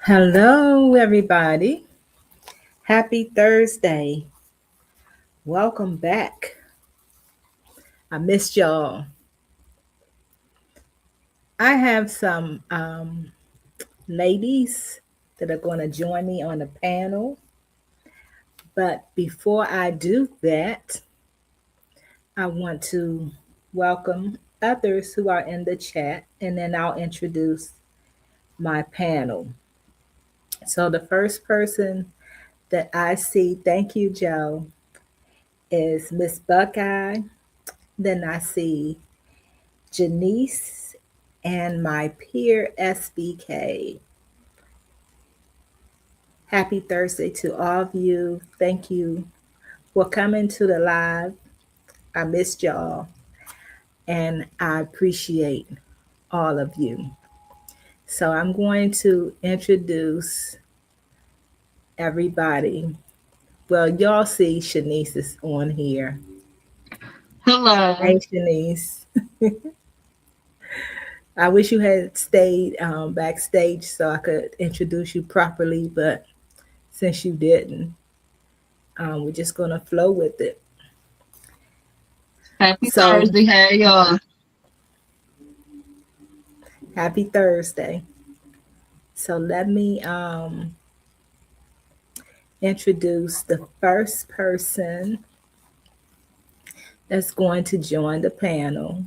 Hello, everybody. Happy Thursday. Welcome back. I missed y'all. I have some ladies that are going to join me on the panel. But before I do that, I want to welcome others who are in the chat, and then I'll introduce my panel. So the first person that I see, thank you, Joe, is Miss Buckeye. Then I see Janice and my peer SBK. Happy Thursday to all of you. Thank you for coming to the live. I missed y'all and I appreciate all of you. So I'm going to introduce everybody. Well, y'all see Shanice is on here. Hello. Hey, Shanice. I wish you had stayed backstage so I could introduce you properly, but since you didn't, we're just going to flow with it. Happy So, Thursday. Hey, y'all. happy Thursday. So, let me introduce the first person that's going to join the panel.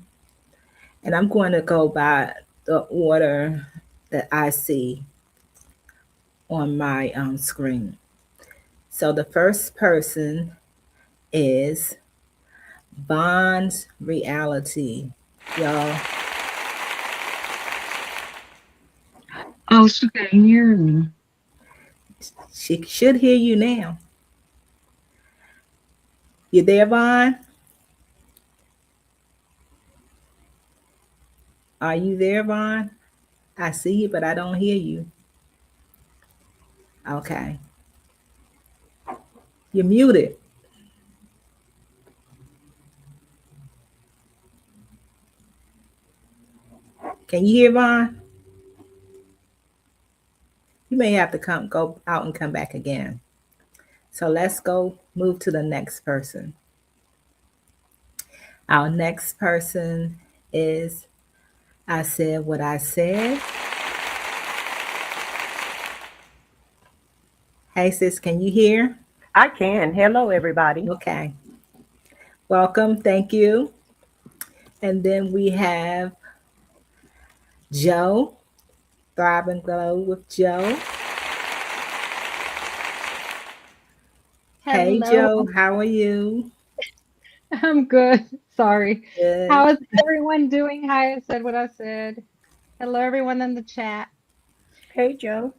And I'm going to go by the order that I see on my screen. So, the first person is Bond's Reality. Y'all, Oh, she can't hear me. she should hear you now. You there, Bond? Are you there, Bond? I see you, but I don't hear you. Okay. You're muted. Can you hear Vaughn? You may have to go out and come back again. So let's go move to the next person. Our next person is I Said What I Said. Hey sis, can you hear? I can. Hello, everybody. Okay. Welcome. Thank you. And then we have Joe, Thrive and Glow with Joe. Hey Hello, Joe, how are you? I'm good. Sorry. Good. How is everyone doing? Hi, I said what I said. Hello, everyone in the chat. Hey, Joe.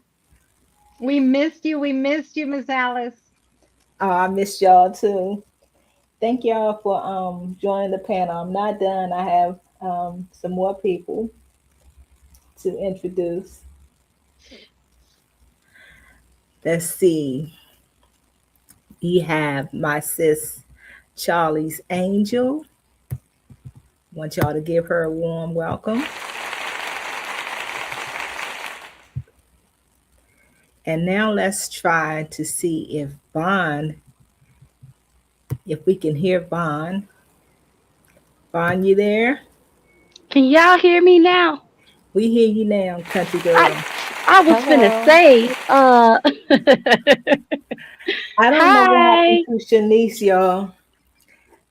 We missed you. We missed you, Miss Alice. Oh, I missed y'all too. Thank y'all for joining the panel. I'm not done. I have some more people to introduce. Let's see. We have my sis Charlie's Angel. Want y'all to give her a warm welcome. And now let's try to see if if we can hear Vaughn. Vaughn, you there? Can y'all hear me now? We hear you now, country I girl. I was finna Hello. say, I don't know what happened hi. to Shanice, y'all.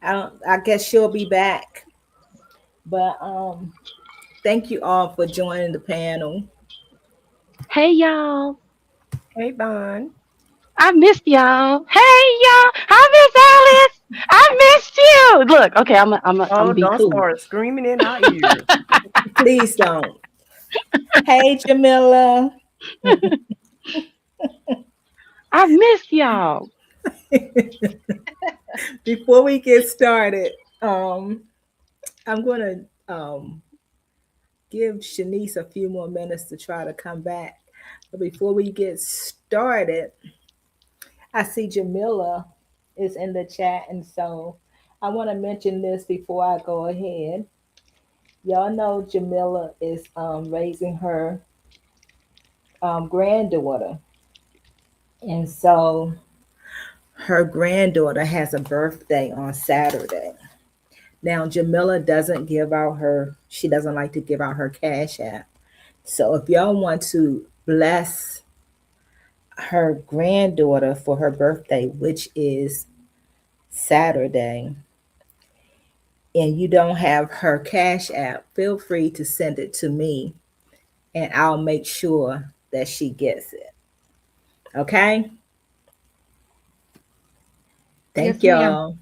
I guess she'll be back. But thank you all for joining the panel. Hey y'all. Hey, Bon. I missed y'all. Hey y'all. Hi Miss Alice. I missed you. Look, okay, I'm Oh, be don't cool. start screaming in our ears. Please don't. Hey, Jamila. I missed y'all. Before we get started, I'm going to give Shanice a few more minutes to try to come back. But before we get started, I see Jamila is in the chat. And so I want to mention this before I go ahead. Y'all know Jamila is raising her granddaughter. And so her granddaughter has a birthday on Saturday. Now, Jamila doesn't give out she doesn't like to give out her Cash App. So if y'all want to bless her granddaughter for her birthday, which is Saturday, and you don't have her Cash App, feel free to send it to me and I'll make sure that she gets it. Okay? Thank Yes, ma'am. y'all.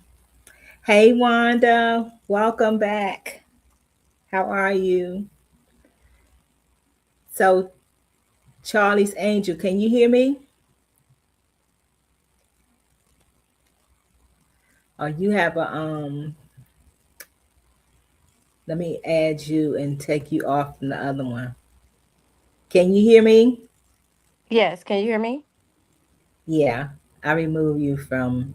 Hey, Wanda, welcome back. How are you? So, Charlie's Angel, can you hear me? Oh, you have let me add you and take you off from the other one. Can you hear me? Yes, can you hear me? Yeah, I remove you from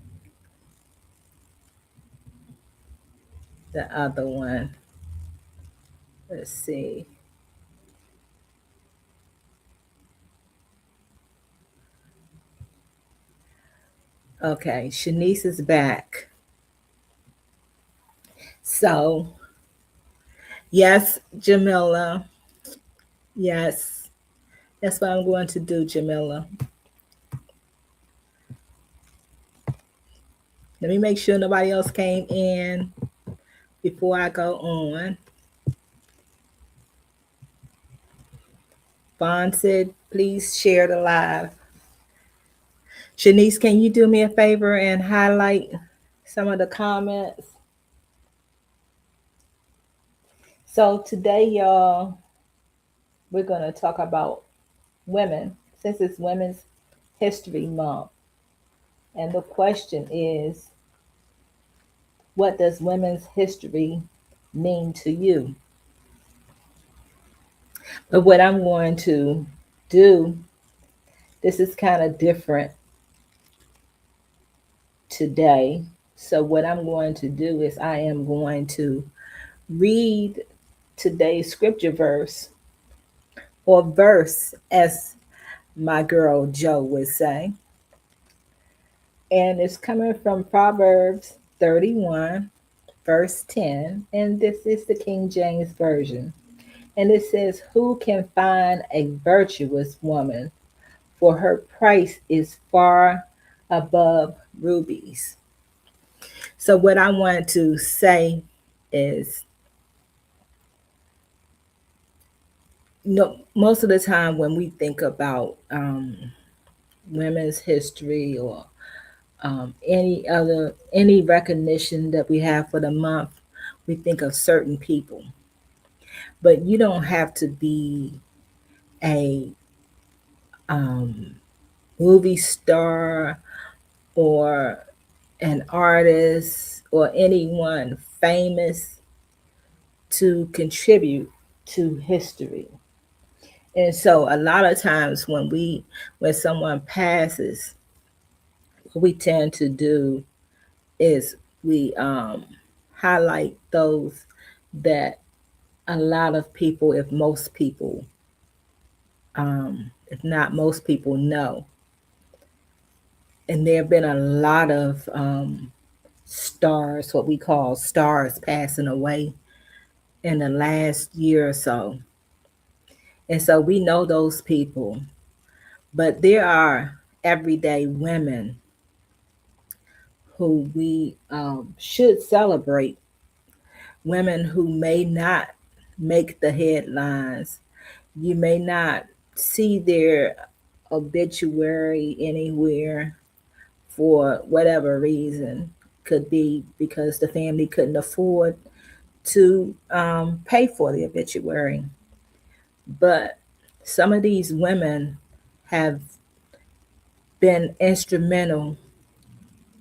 the other one. Let's see. Okay, Shanice is back. So, yes, Jamila. Yes, that's what I'm going to do, Jamila. Let me make sure nobody else came in before I go on. Vaughn said, please share the live. Shanice, can you do me a favor and highlight some of the comments? So today, y'all, we're going to talk about women, since it's Women's History Month. And the question is, what does women's history mean to you? But what I'm going to do, this is kind of different today. So what I'm going to do is I am going to read today's scripture verse, or verse as my girl Joe would say. And it's coming from Proverbs 31, verse 10. And this is the King James Version. And it says, who can find a virtuous woman? For her price is far above rubies. So what I want to say is, most of the time when we think about women's history or any recognition that we have for the month, we think of certain people. But you don't have to be a movie star or an artist or anyone famous to contribute to history. And so a lot of times when someone passes, what we tend to do is we highlight those that a lot of people, if not most people, know. And there have been a lot of stars, what we call stars, passing away in the last year or so. And so we know those people. But there are everyday women who we should celebrate, women who may not make the headlines. You may not see their obituary anywhere for whatever reason. Could be because the family couldn't afford to pay for the obituary. But some of these women have been instrumental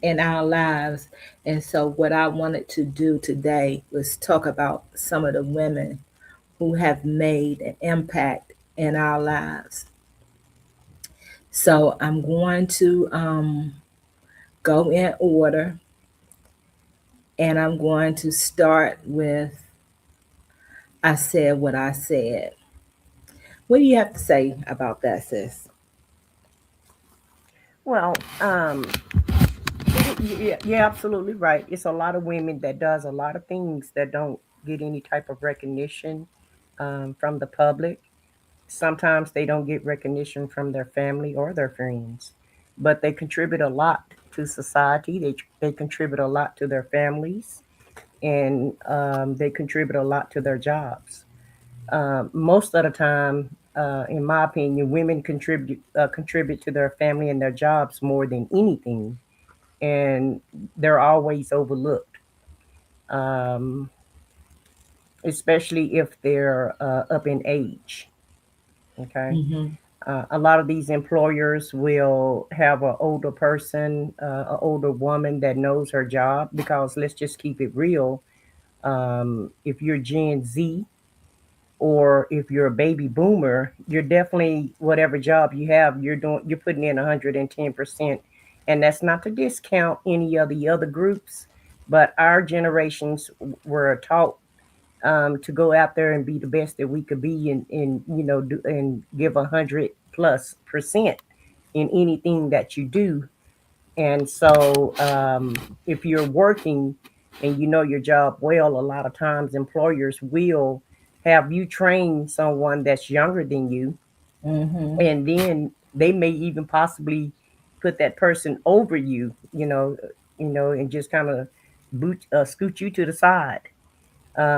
in our lives. And so what I wanted to do today was talk about some of the women who have made an impact in our lives. So I'm going to go in order, and I'm going to start with I said what I said. What do you have to say about that, sis? Well, you're absolutely right. It's a lot of women that does a lot of things that don't get any type of recognition from the public. Sometimes they don't get recognition from their family or their friends, but they contribute a lot to society. They contribute a lot to their families, and they contribute a lot to their jobs. Most of the time, in my opinion, women contribute to their family and their jobs more than anything, and they're always overlooked, um, especially if they're up in age. Okay. Mm-hmm. A lot of these employers will have an older person, an older woman that knows her job, because let's just keep it real. If you're Gen Z or if you're a baby boomer, you're definitely, whatever job you have, you're putting in 110%. And that's not to discount any of the other groups, but our generations were taught to go out there and be the best that we could be, and do, and give 100+% in anything that you do. And so, if you're working and you know your job well, a lot of times employers will have you train someone that's younger than you, Mm-hmm. and then they may even possibly put that person over you, and just kind of scoot you to the side,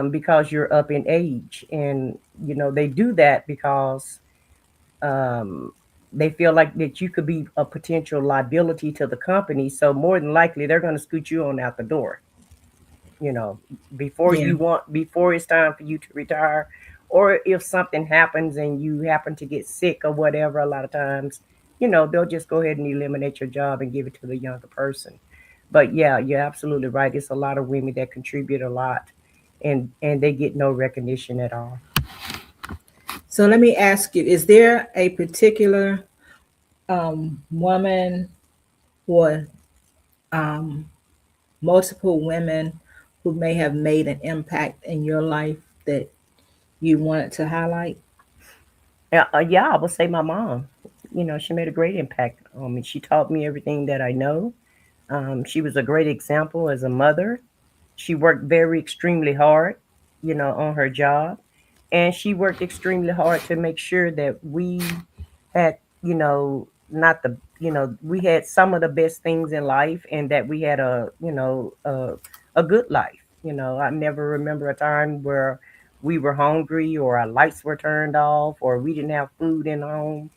because you're up in age. And they do that because um, they feel like that you could be a potential liability to the company. So more than likely, they're going to scoot you on out the door. You know, Yeah. before it's time for you to retire, or if something happens and you happen to get sick or whatever. A lot of times, they'll just go ahead and eliminate your job and give it to the younger person. But yeah, you're absolutely right. It's a lot of women that contribute a lot, and they get no recognition at all. So let me ask you: is there a particular woman or um, multiple women who may have made an impact in your life that you wanted to highlight? Yeah, I would say my mom. She made a great impact on me. She taught me everything that I know. She was a great example as a mother. She worked very extremely hard, on her job, and she worked extremely hard to make sure that we had, not the, we had some of the best things in life, and that we had a good life. I never remember a time where we were hungry or our lights were turned off or we didn't have food in home.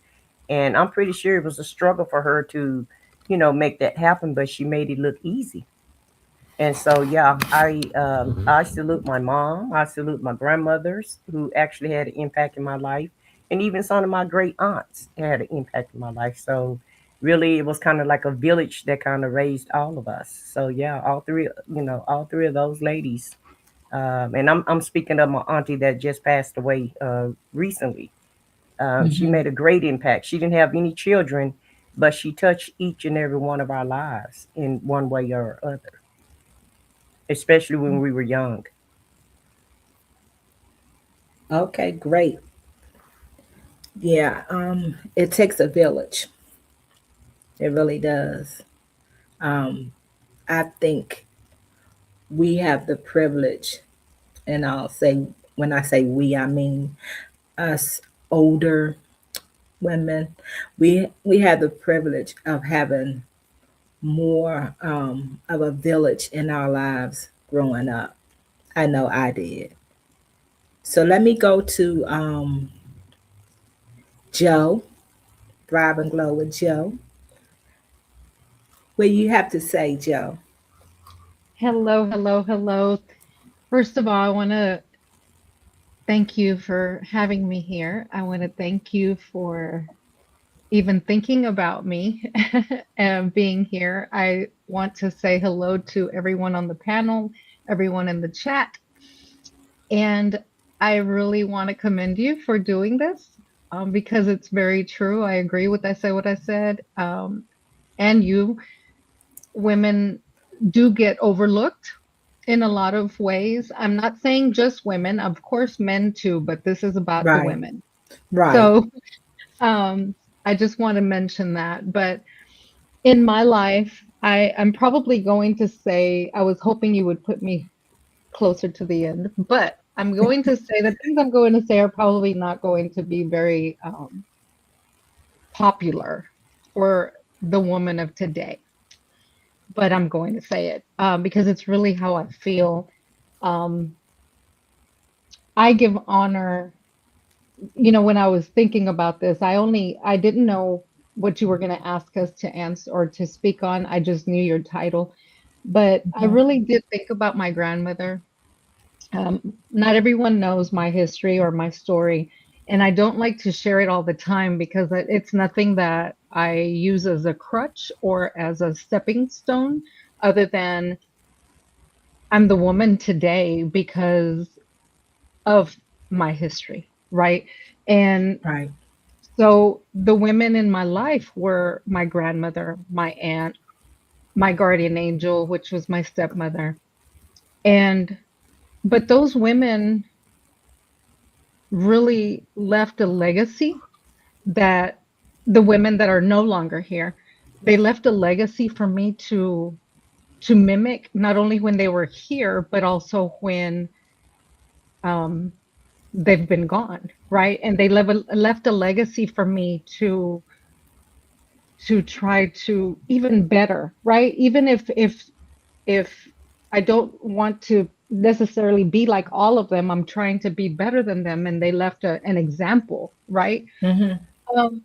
And I'm pretty sure it was a struggle for her to, make that happen, but she made it look easy. And so, yeah, I salute my mom. I salute my grandmothers who actually had an impact in my life, and even some of my great aunts had an impact in my life. So, really, it was kind of like a village that kind of raised all of us. So, yeah, all three of those ladies. And I'm speaking of my auntie that just passed away recently. She Mm-hmm. made a great impact. She didn't have any children, but she touched each and every one of our lives in one way or other, especially when we were young. Okay, great. Yeah, it takes a village. It really does. Um, I think we have the privilege, and I'll say, when I say we, I mean us older women. We have the privilege of having more of a village in our lives growing up. I know I did. So let me go to Joe, Thrive and Glow with Joe. What do you have to say, Joe? Hello, hello, hello. First of all, I want to thank you for having me here. I want to thank you for even thinking about me and being here. I want to say hello to everyone on the panel, everyone in the chat. And I really want to commend you for doing this because it's very true. I agree with what I said. And you women do get overlooked in a lot of ways. I'm not saying just women, of course, men too, but this is about the Right. women. Right. So I just want to mention that. But in my life, I'm probably going to say, I was hoping you would put me closer to the end, but I'm going to say the things I'm going to say are probably not going to be very popular for the woman of today. But I'm going to say it because it's really how I feel. Um, I give honor, when I was thinking about this, I didn't know what you were going to ask us to answer or to speak on. I just knew your title. But I Mhm. really did think about my grandmother. Not everyone knows my history or my story, and I don't like to share it all the time because it's nothing that I use as a crutch or as a stepping stone, other than I'm the woman today because of my history, right? And Right. so the women in my life were my grandmother, my aunt, my guardian angel, which was my stepmother. And but those women really left a legacy that the women that are no longer here, they left a legacy for me to mimic not only when they were here, but also when um, they've been gone, right? And they left a legacy for me to try to even better, right? Even if I don't want to necessarily be like all of them, I'm trying to be better than them, and they left an example, right? Hmm. Um,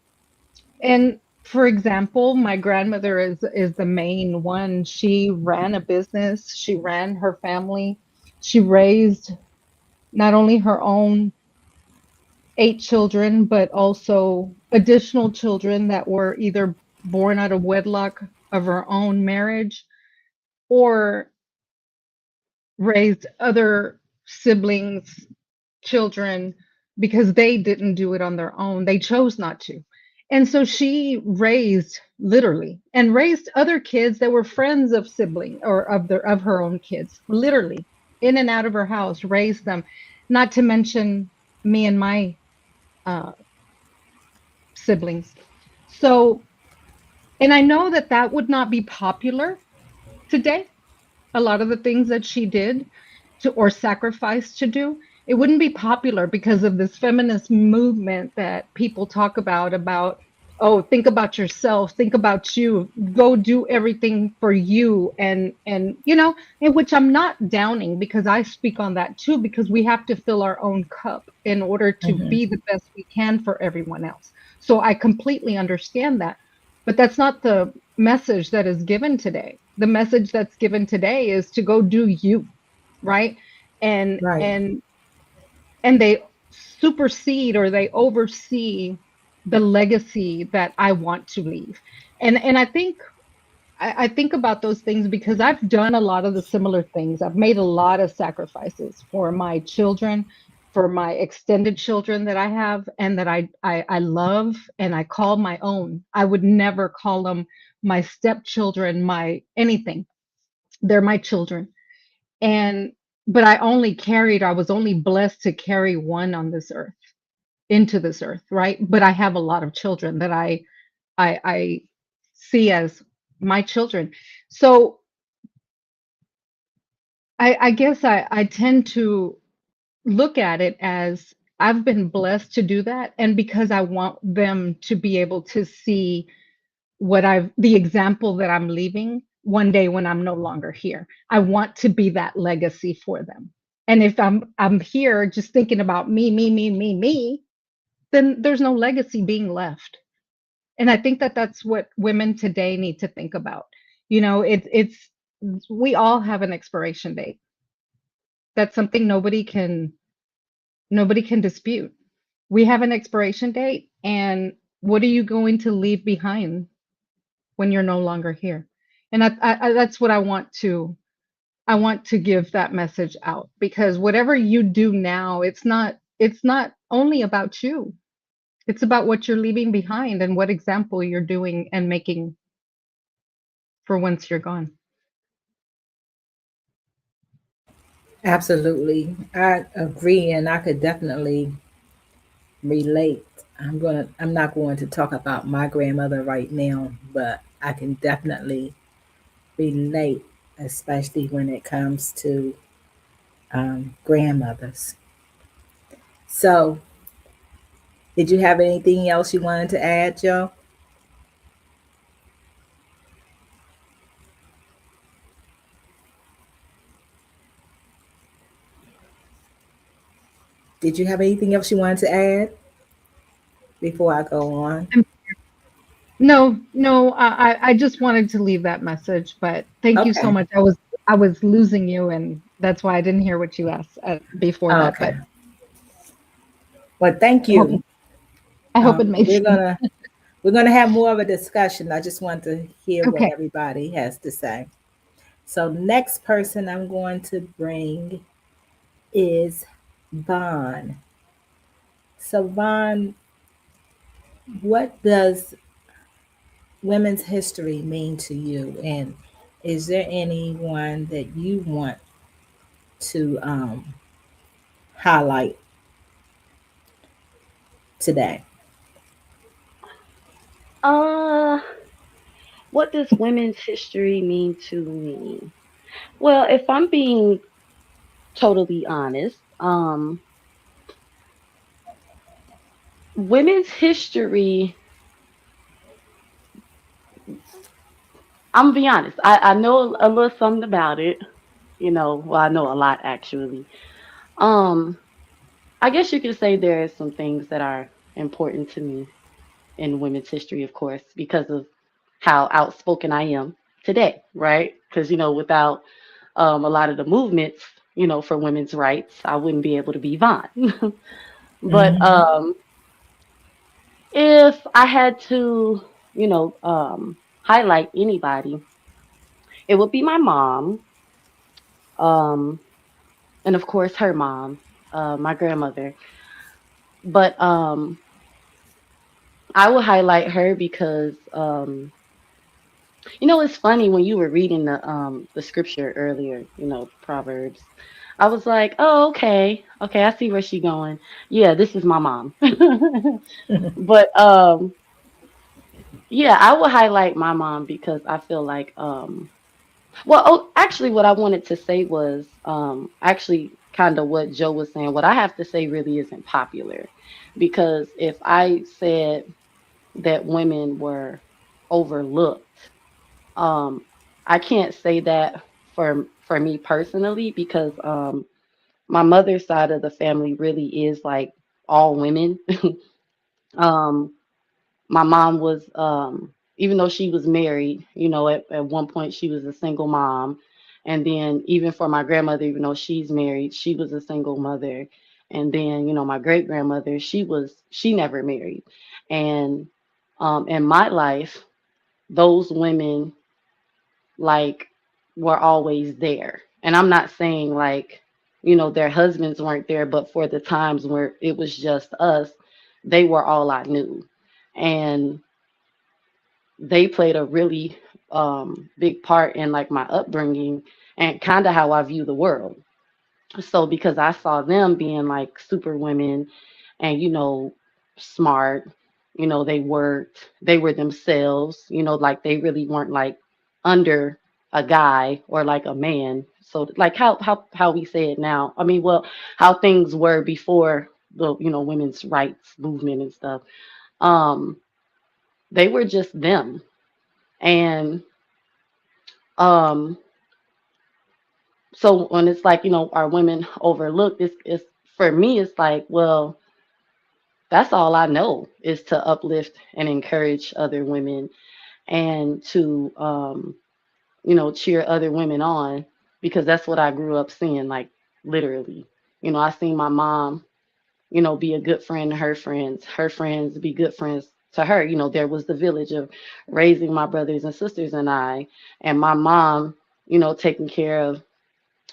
and for example, my grandmother is the main one. She ran a business, she ran her family, she raised not only her own 8 children, but also additional children that were either born out of wedlock of her own marriage or raised other siblings, children, because they didn't do it on their own. They chose not to. And so she raised literally and raised other kids that were friends of sibling or of her own kids, literally in and out of her house, raised them, not to mention me and my uh, siblings. So, and I know that that would not be popular today. A lot of the things that she did to or sacrificed to do, it wouldn't be popular because of this feminist movement that people talk about, oh, think about yourself, think about you, go do everything for you, and in which I'm not downing, because I speak on that too, because we have to fill our own cup in order to Hmm. be the best we can for everyone else. So I completely understand that, but that's not the message that is given today. The message that's given today is to go do you, right? And Right. and and they supersede or they oversee the legacy that I want to leave. And I think I think about those things because I've done a lot of the similar things. I've made a lot of sacrifices for my children, for my extended children that I have and that I love and I call my own. I would never call them my stepchildren, my anything. They're my children. And but I was only blessed to carry one on this earth, into this earth, right? But I have a lot of children that I see as my children. So I guess I tend to look at it as I've been blessed to do that. And because I want them to be able to see the example that I'm leaving one day when I'm no longer here. I want to be that legacy for them. And if I'm here just thinking about me, then there's no legacy being left. And I think that that's what women today need to think about. It's we all have an expiration date. That's something nobody can dispute. We have an expiration date, and what are you going to leave behind when you're no longer here? And that's what I want to give that message out, because whatever you do now, it's not only about you. It's about what you're leaving behind and what example you're doing and making for once you're gone. Absolutely. I agree. And I could definitely relate. I'm not going to talk about my grandmother right now, but I can definitely relate, especially when it comes to grandmothers. So, did you have anything else you wanted to add, Joe? Did you have anything else you wanted to add before I go on? No, no, I just wanted to leave that message, but thank you so Okay. much. I was losing you, and that's why I didn't hear what you asked before that. But Okay. Well, thank I hope you. I hope it made We're sense. gonna have more of a discussion. I just want to hear what Okay. everybody has to say. So next person I'm going to bring is Vaughn. So Vaughn, what does women's history mean to you? And is there anyone that you want to highlight today? Uh, what does women's history mean to me? Well, if I'm being totally honest, women's history, I'm gonna be honest, I know a little something about it, well, I know a lot actually. Um, I guess you could say there are some things that are important to me in women's history, of course, because of how outspoken I am today, right? Because, without a lot of the movements, for women's rights, I wouldn't be able to be Vaughn. But Hmm. if I had to, highlight anybody, it would be my mom, um, and of course her mom, my grandmother. But I would highlight her because it's funny when you were reading the scripture earlier, Proverbs. I was like, oh, okay, okay, I see where she's going. Yeah, this is my mom. But yeah, I would highlight my mom because I feel like well, oh, actually, what I wanted to say was actually kind of what Joe was saying. What I have to say really isn't popular because if I said that women were overlooked, um, I can't say that for me personally because my mother's side of the family really is like all women. um, my mom was even though she was married, at one point she was a single mom. And then even for my grandmother, even though she's married, she was a single mother. And then, my great grandmother, she never married. And in my life, those women like were always there. And I'm not saying like, their husbands weren't there, but for the times where it was just us, they were all I knew. And they played a really big part in like my upbringing and kind of how I view the world. So because I saw them being like super women and smart, they were themselves, like they really weren't like under a guy or like a man. So like how we say it now. I mean, well, how things were before the women's rights movement and stuff. Um, they were just them. And um so when it's like, are women overlooked, it's for me, it's like, well, that's all I know is to uplift and encourage other women and to cheer other women on because that's what I grew up seeing, like literally. I seen my mom, be a good friend to her friends be good friends to her. There was the village of raising my brothers and sisters and my mom, taking care of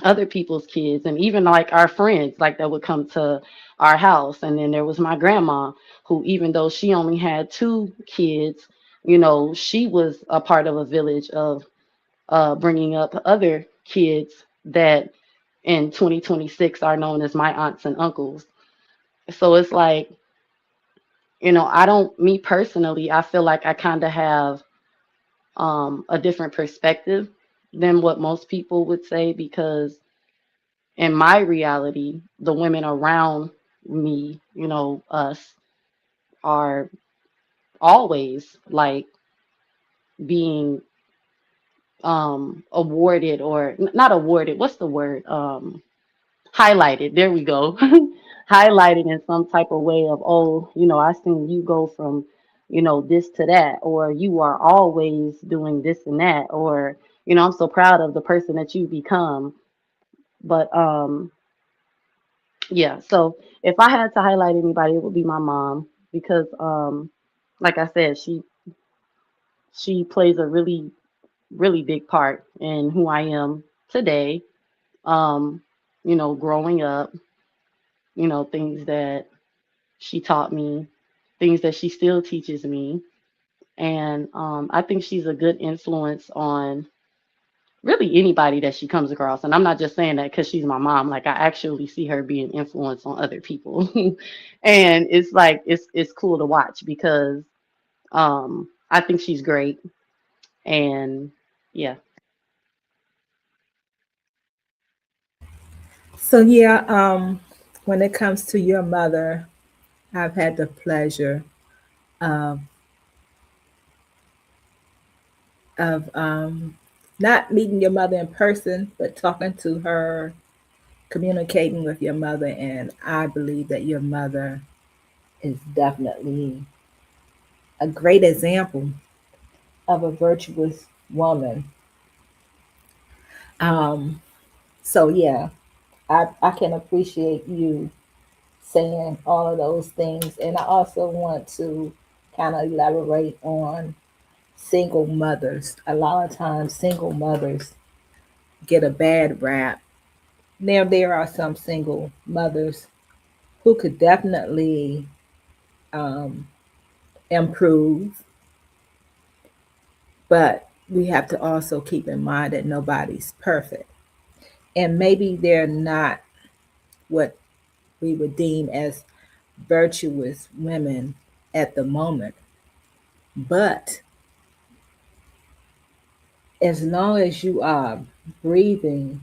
other people's kids and even like our friends like that would come to our house. And then there was my grandma who, even though she only had two kids, she was a part of a village of bringing up other kids that in 2026 are known as my aunts and uncles. So it's like I don't, me personally, I feel like I kind of have a different perspective than what most people would say, because in my reality, the women around me, us, are always like being awarded, or not awarded, what's the word? Highlighted. There we go. Highlighted in some type of way of, oh, I seen you go from, this to that, or you are always doing this and that, or, I'm so proud of the person that you become. But yeah, so if I had to highlight anybody, it would be my mom, because like I said, she plays a really, really big part in who I am today. Um, growing up, things that she taught me, things that she still teaches me. And I think she's a good influence on really anybody that she comes across. And I'm not just saying that because she's my mom. Like, I actually see her being influence on other people. And it's like it's cool to watch, because I think she's great. And yeah. So yeah, when it comes to your mother, I've had the pleasure of of not meeting your mother in person, but talking to her, communicating with your mother, and I believe that your mother is definitely a great example of a virtuous woman. Um, so yeah, I can appreciate you saying all of those things, and I also want to kind of elaborate on single mothers. A lot of times, single mothers get a bad rap. Now, there are some single mothers who could definitely um, improve, but we have to also keep in mind that nobody's perfect. And maybe they're not what we would deem as virtuous women at the moment. But as long as you are breathing,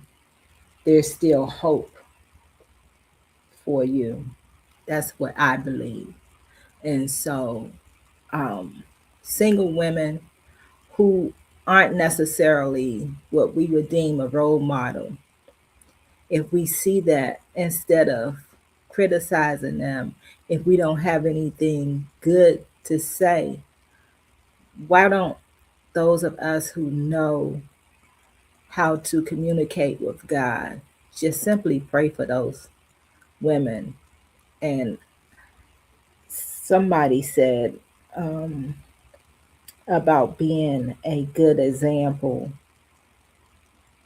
there's still hope for you. That's what I believe. And so, um, single women who aren't necessarily what we would deem a role model, if we see that, instead of criticizing them, if we don't have anything good to say, why don't those of us who know how to communicate with God just simply pray for those women? And somebody said um, about being a good example.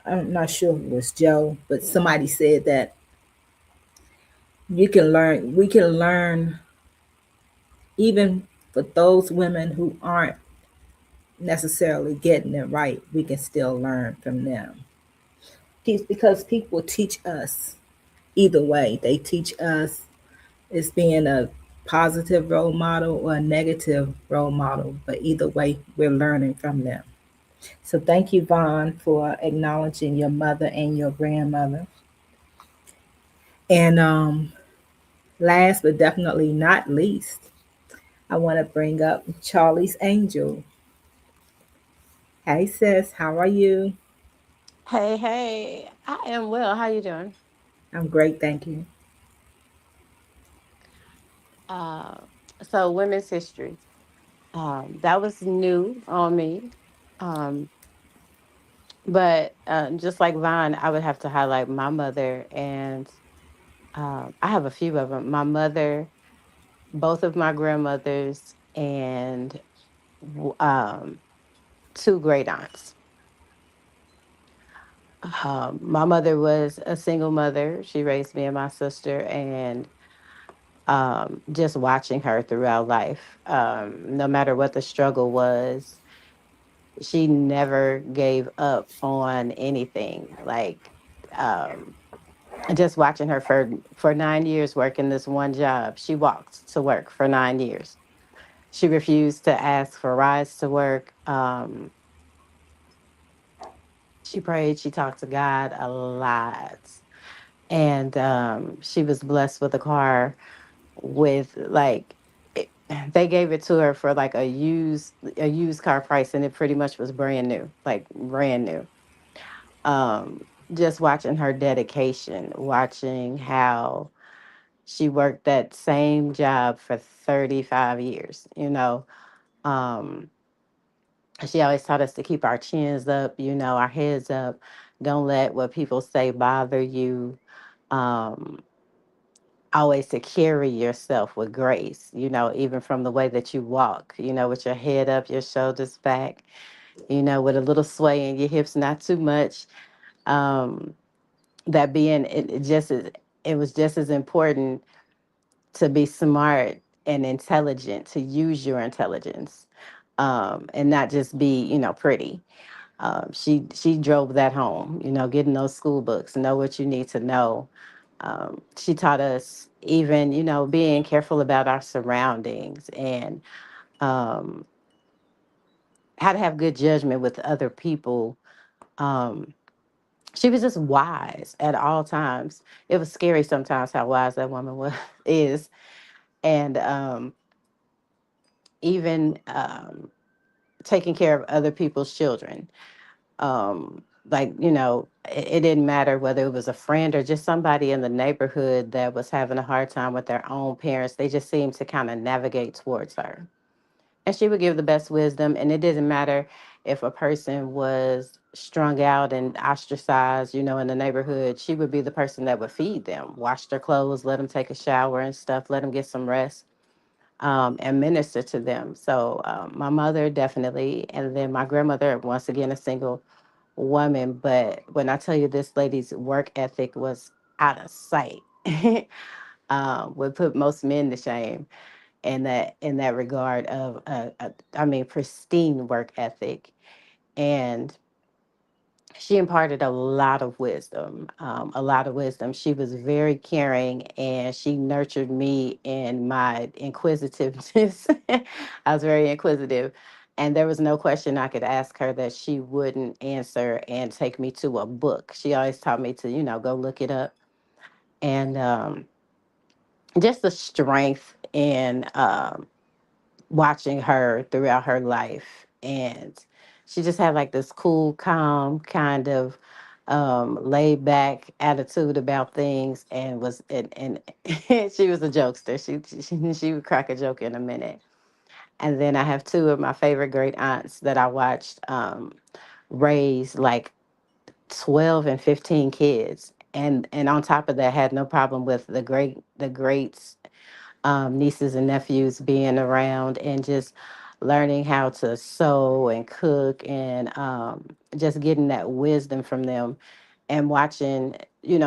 I'm not sure if it was Joe, but somebody said that we can learn even for those women who aren't necessarily getting it right, we can still learn from them. Because people teach us either way. They teach us as being a positive role model or a negative role model, but either way, we're learning from them. So thank you, Vaughn, for acknowledging your mother and your grandmother. And last but definitely not least, I want to bring up Charlie's Angel. Hey, sis, how are you? Hey, hey, I am well. How you doing? I'm great, thank you. Uh, so women's history. That was new on me. Um, but just like Vaughn, I would have to highlight my mother, and I have a few of them. My mother, both of my grandmothers, and two great aunts. My mother was a single mother. She raised me and my sister, and just watching her throughout life, no matter what the struggle was, she never gave up on anything. Like, um, just watching her for 9 years working this one job. She walked to work for 9 years. She refused to ask for rides to work. She prayed, she talked to God a lot. And she was blessed with a car with like it, they gave it to her for like a used car price, and it pretty much was brand new, like brand new. Just watching her dedication, watching how she worked that same job for 35 years, um she always taught us to keep our chins up, our heads up. Don't let what people say bother you. um Always to carry yourself with grace, even from the way that you walk, with your head up, your shoulders back, with a little sway in your hips, not too much. Um, that being it was just as important to be smart and intelligent, to use your intelligence, and not just be, pretty. She drove that home, getting those school books, know what you need to know. She taught us even, being careful about our surroundings, and um, how to have good judgment with other people. Um, she was just wise at all times. It was scary sometimes how wise that woman was is, and even taking care of other people's children. Like, it didn't matter whether it was a friend or just somebody in the neighborhood that was having a hard time with their own parents. They just seemed to kind of navigate towards her, and she would give the best wisdom. And it didn't matter if a person was strung out and ostracized, in the neighborhood. She would be the person that would feed them, wash their clothes, let them take a shower and stuff, let them get some rest, and minister to them. So my mother definitely, and then my grandmother, once again, a single woman. But when I tell you, this lady's work ethic was out of sight. Would put most men to shame in that regard of I mean, pristine work ethic. And she imparted a lot of wisdom. She was very caring, and she nurtured me in my inquisitiveness. I was very inquisitive, and there was no question I could ask her that she wouldn't answer and take me to a book. She always taught me to, go look it up. And just the strength in watching her throughout her life. And she just had like this cool, calm, kind of laid back attitude about things, and she was a jokester. She would crack a joke in a minute. And then I have two of my favorite great aunts that I watched raise like 12 and 15 kids. And on top of that, had no problem with the greats, nieces and nephews being around, and just learning how to sew and cook, and just getting that wisdom from them, and watching,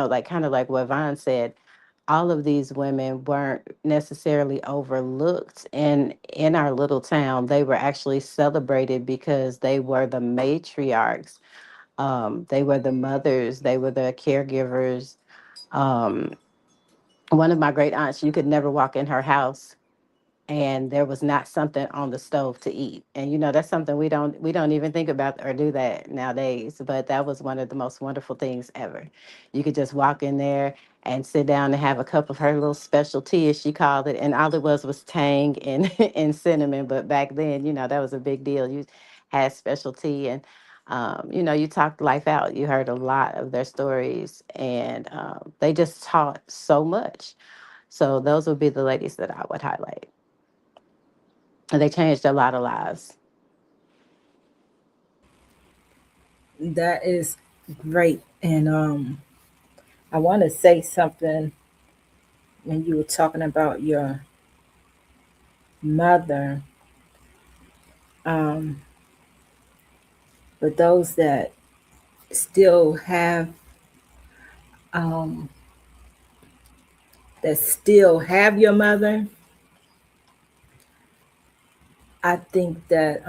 like kind of like what Vaughn said, all of these women weren't necessarily overlooked. And in our little town, they were actually celebrated because they were the matriarchs. They were the mothers, they were the caregivers. Um, One of my great aunts, you could never walk in her house and there was not something on the stove to eat. And that's something we don't even think about or do that nowadays. But that was one of the most wonderful things ever. You could just walk in there and sit down and have a cup of her little special tea, as she called it. And all it was tang and and cinnamon. But back then, that was a big deal. You had special tea, and you talked life out. You heard a lot of their stories, and they just taught so much. So those would be the ladies that I would highlight. And they changed a lot of lives. That is great. And I want to say something when you were talking about your mother. Um, but those that still have um, your mother, I think that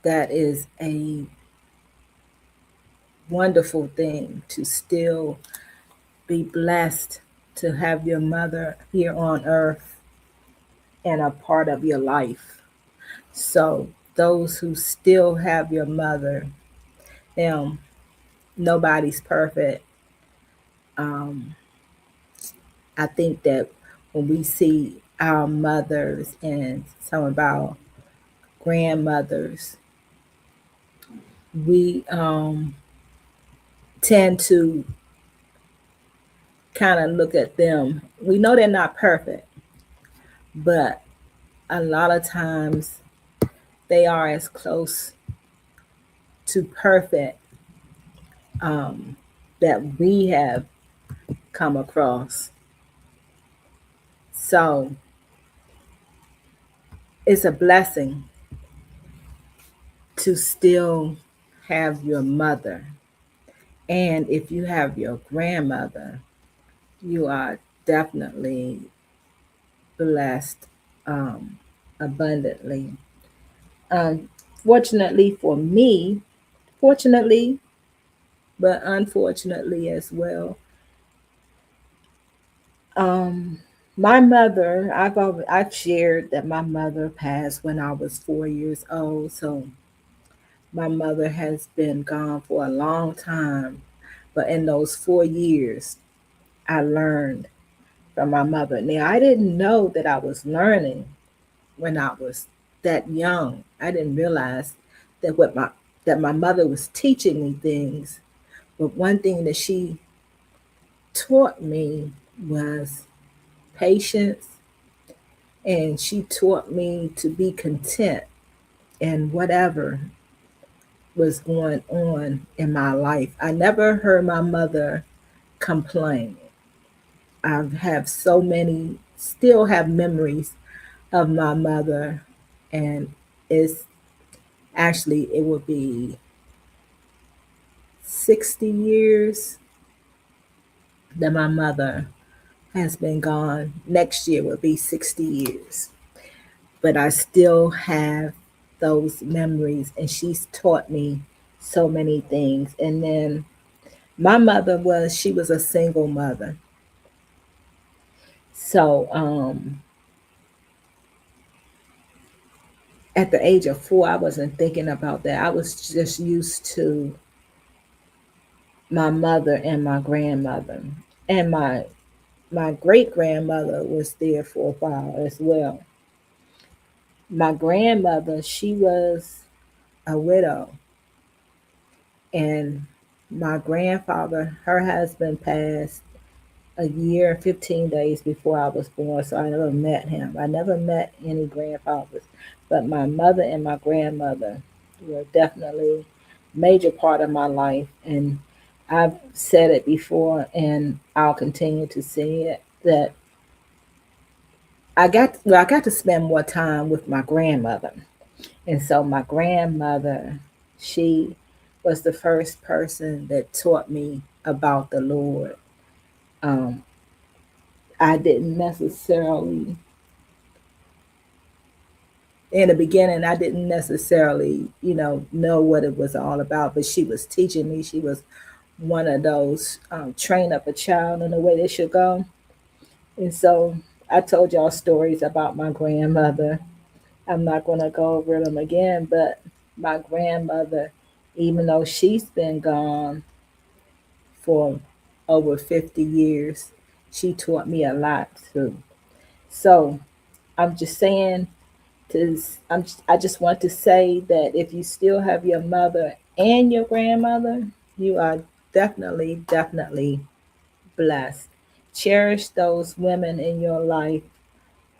that is a wonderful thing to still be blessed to have your mother here on earth. and a part of your life. So those who still have your mother, now nobody's perfect. Um, I think that when we see our mothers and some of our grandmothers, we tend to kind of look at them. We know they're not perfect, but a lot of times they are as close to perfect that we have come across. So it's a blessing to still have your mother. And if you have your grandmother, you are definitely blessed abundantly. Fortunately for me, fortunately, but unfortunately as well, um, my mother, I've shared that my mother passed when I was 4 years old. So my mother has been gone for a long time. But in those 4 years, I learned from my mother. Now, I didn't know that I was learning when I was that young. I didn't realize that that my mother was teaching me things. But one thing that she taught me was patience, and she taught me to be content in whatever was going on in my life. I never heard my mother complain. I have so many, still have memories of my mother, and it's actually, it will be 60 years that my mother has been gone. Next year will be 60 years. But I still have those memories, and she's taught me so many things. And then my mother she was a single mother. So at the age of 4, I wasn't thinking about that. I was just used to my mother and my grandmother. And my great grandmother was there for a while as well. My grandmother, she was a widow, and my grandfather, her husband, passed a year and 15 days before I was born, so I never met him. I never met any grandfathers, but my mother and my grandmother were definitely a major part of my life. And I've said it before, and I'll continue to say it, that I got to spend more time with my grandmother. And so my grandmother, she was the first person that taught me about the Lord. Um, I didn't necessarily, in the beginning, I didn't necessarily, know what it was all about, but she was teaching me. She was one of those train up a child in the way they should go. And so I told y'all stories about my grandmother. I'm not going to go over them again, but my grandmother, even though she's been gone for over 50 years, she taught me a lot too. So I'm just saying, I just want to say that if you still have your mother and your grandmother, you are definitely, definitely blessed. Cherish those women in your life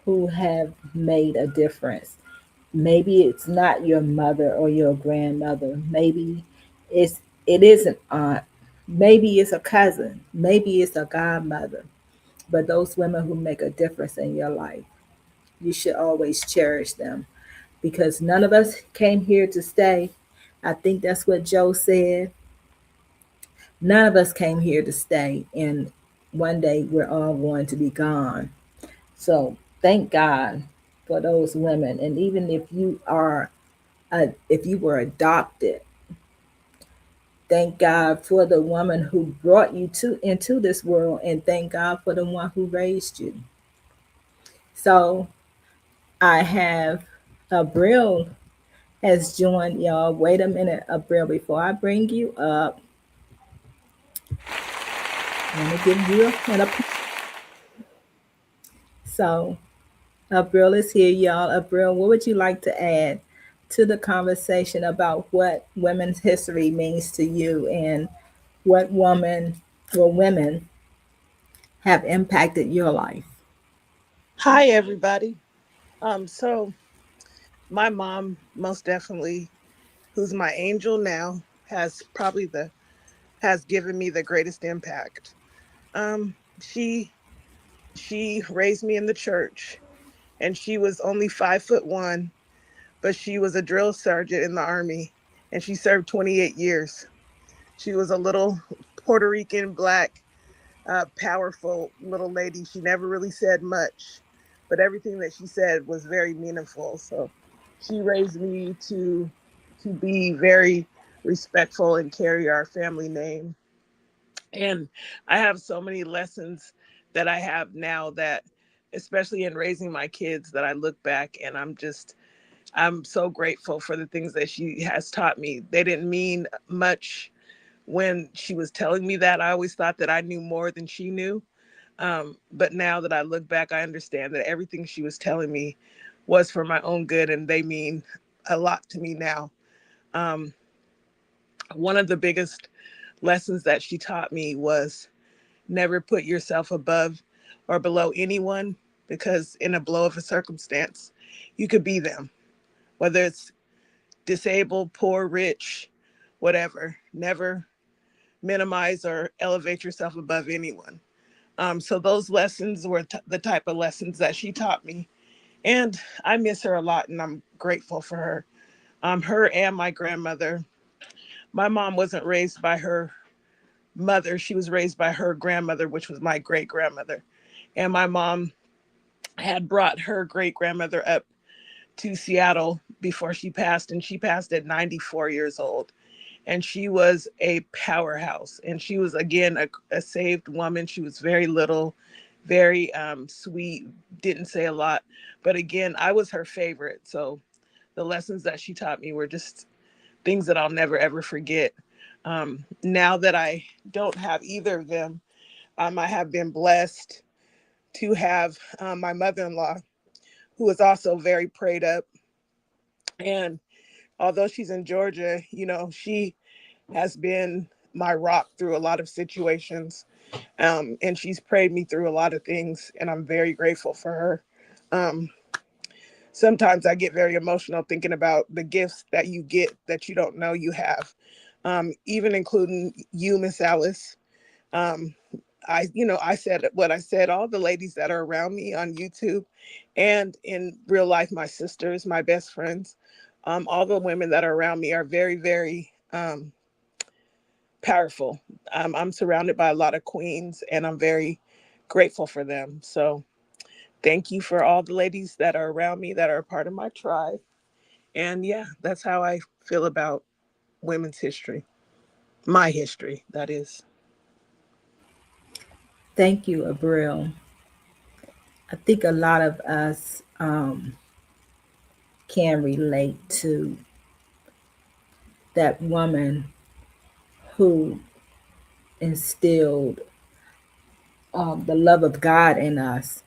who have made a difference. Maybe it's not your mother or your grandmother. Maybe it is an aunt. Maybe it's a cousin. Maybe it's a godmother. But those women who make a difference in your life, you should always cherish them, because none of us came here to stay. I think that's what Joe said. None of us came here to stay, and one day we're all going to be gone. So thank God for those women. And even if you were adopted, thank God for the woman who brought you to into this world, and thank God for the one who raised you. So I have Abril has joined y'all. Wait a minute, Abril, before I bring you up. Let me give you an So Abril is here, y'all. Abril, what would you like to add to the conversation about what women's history means to you and what women have impacted your life? Hi, everybody. So my mom, most definitely, who's my angel now, has given me the greatest impact. She raised me in the church, and she was only 5'1", but she was a drill sergeant in the army, and she served 28 years. She was a little Puerto Rican black powerful little lady. She never really said much, but everything that she said was very meaningful. So she raised me to be very respectful and carry our family name. And I have so many lessons that I have now that, especially in raising my kids, that I look back and I'm so grateful for the things that she has taught me. They didn't mean much when she was telling me that. I always thought that I knew more than she knew. But now that I look back, I understand that everything she was telling me was for my own good, and they mean a lot to me now. Um, One of the biggest lessons that she taught me was never put yourself above or below anyone, because in a blow of a circumstance, you could be them, whether it's disabled, poor, rich, whatever. Never minimize or elevate yourself above anyone. So those lessons were the type of lessons that she taught me. And I miss her a lot, and I'm grateful for her. Her and my grandmother. My mom wasn't raised by her mother. She was raised by her grandmother, which was my great grandmother. And my mom had brought her great grandmother up to Seattle before she passed, and she passed at 94 years old. And she was a powerhouse. And she was, again, a saved woman. She was very little, very sweet, didn't say a lot. But again, I was her favorite. So the lessons that she taught me were just things that I'll never, ever forget. Now that I don't have either of them, I have been blessed to have my mother-in-law, who is also very prayed up. And although she's in Georgia, she has been my rock through a lot of situations. And she's prayed me through a lot of things, and I'm very grateful for her. Um, Sometimes I get very emotional thinking about the gifts that you get that you don't know you have, even including you, Miss Alice. Um, I said what I said, all the ladies that are around me on YouTube and in real life, my sisters, my best friends, all the women that are around me are very, very powerful. I'm surrounded by a lot of queens, and I'm very grateful for them. So thank you for all the ladies that are around me that are a part of my tribe. And yeah, that's how I feel about women's history. My history, that is. Thank you, Abril. I think a lot of us can relate to that woman who instilled the love of God in us.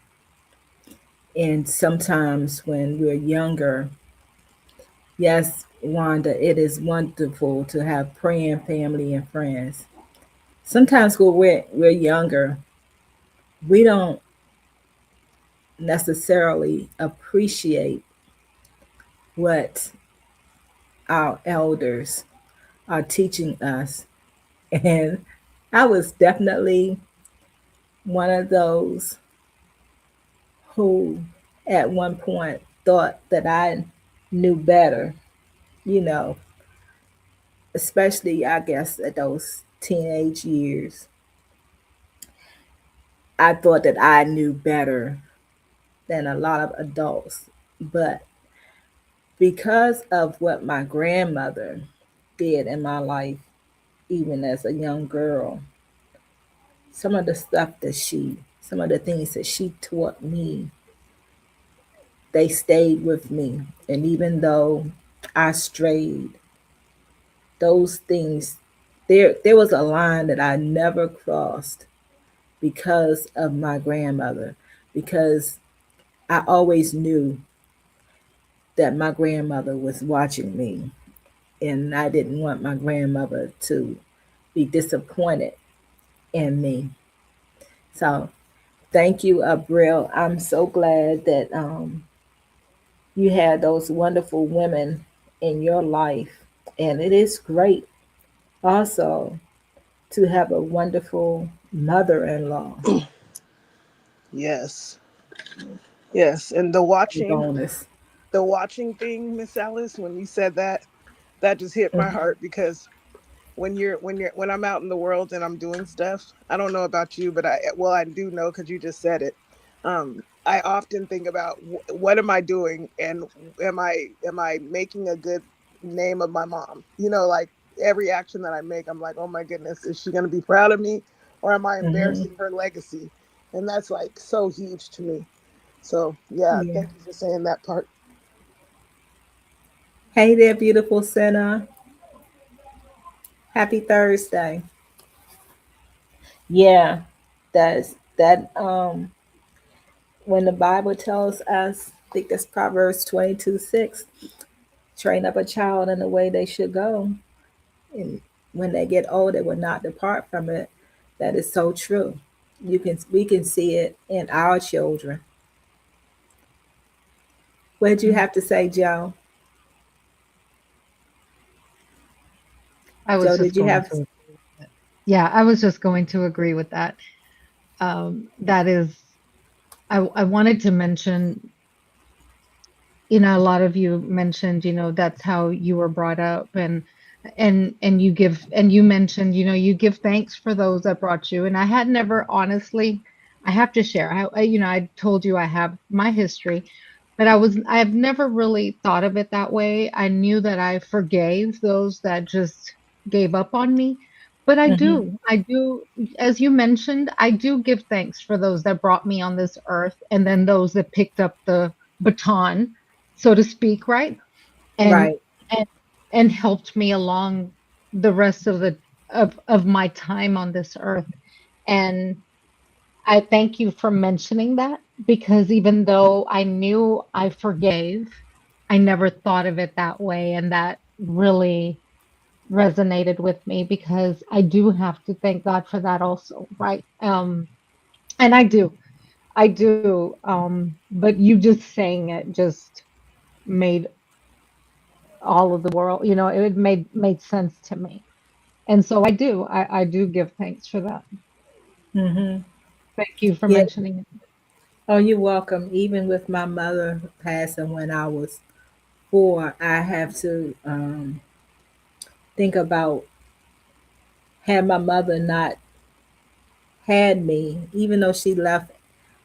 And sometimes when we're younger, yes, Wanda, it is wonderful to have praying family and friends. Sometimes when we're younger, we don't necessarily appreciate what our elders are teaching us. And I was definitely one of those who at one point thought that I knew better, you know, especially I guess at those teenage years. I thought that I knew better than a lot of adults. But because of what my grandmother did in my life, even as a young girl, some of the things that she taught me they stayed with me. And even though I strayed, those things, there was a line that I never crossed because of my grandmother, because I always knew that my grandmother was watching me, and I didn't want my grandmother to be disappointed in me. So thank you, Abril. I'm so glad that you had those wonderful women in your life. And it is great also to have a wonderful mother in law Yes. Yes. And the bonus. watching thing, Miss Alice, when you said that, that just hit my Mhm. heart because when I'm out in the world and I'm doing stuff, I don't know about you, but I do know because you just said it. I often think about what am I doing, and am I making a good name of my mom? Like every action that I make, I'm like, oh my goodness, is she going to be proud of me, or am I Mhm. embarrassing her legacy? And that's like so huge to me. So yeah, Yeah. thank you for saying that part. Hey there, beautiful sinner. Happy Thursday. Yeah, that's that. When the Bible tells us, I think that's Proverbs 22:6, train up a child in the way they should go, and when they get old, they will not depart from it. That is so true. We can see it in our children. What did you Mm. have to say, Joe? I was Joe, just did you going have? to, yeah, I was just going to agree with that. That is, I wanted to mention, a lot of you mentioned, that's how you were brought up, and you mentioned, you give thanks for those that brought you. And I had never honestly, I have to share, I told you I have my history, but I've never really thought of it that way. I knew that I forgave those that just gave up on me. But Mhm. I do, as you mentioned, I do give thanks for those that brought me on this earth, and then those that picked up the baton, so to speak, right? And Right. and and helped me along the rest of the of my time on this earth. And I thank you for mentioning that, because even though I knew I forgave, I never thought of it that way, and that really resonated with me, because I do have to thank God for that also, right? And I do. But you just saying it just made all of the world, it made sense to me. And so I do give thanks for that. Mhm. Thank you for Yeah. mentioning it. Oh, you're welcome. Even with my mother passing when I was 4, I have to think about, had my mother not had me, even though she left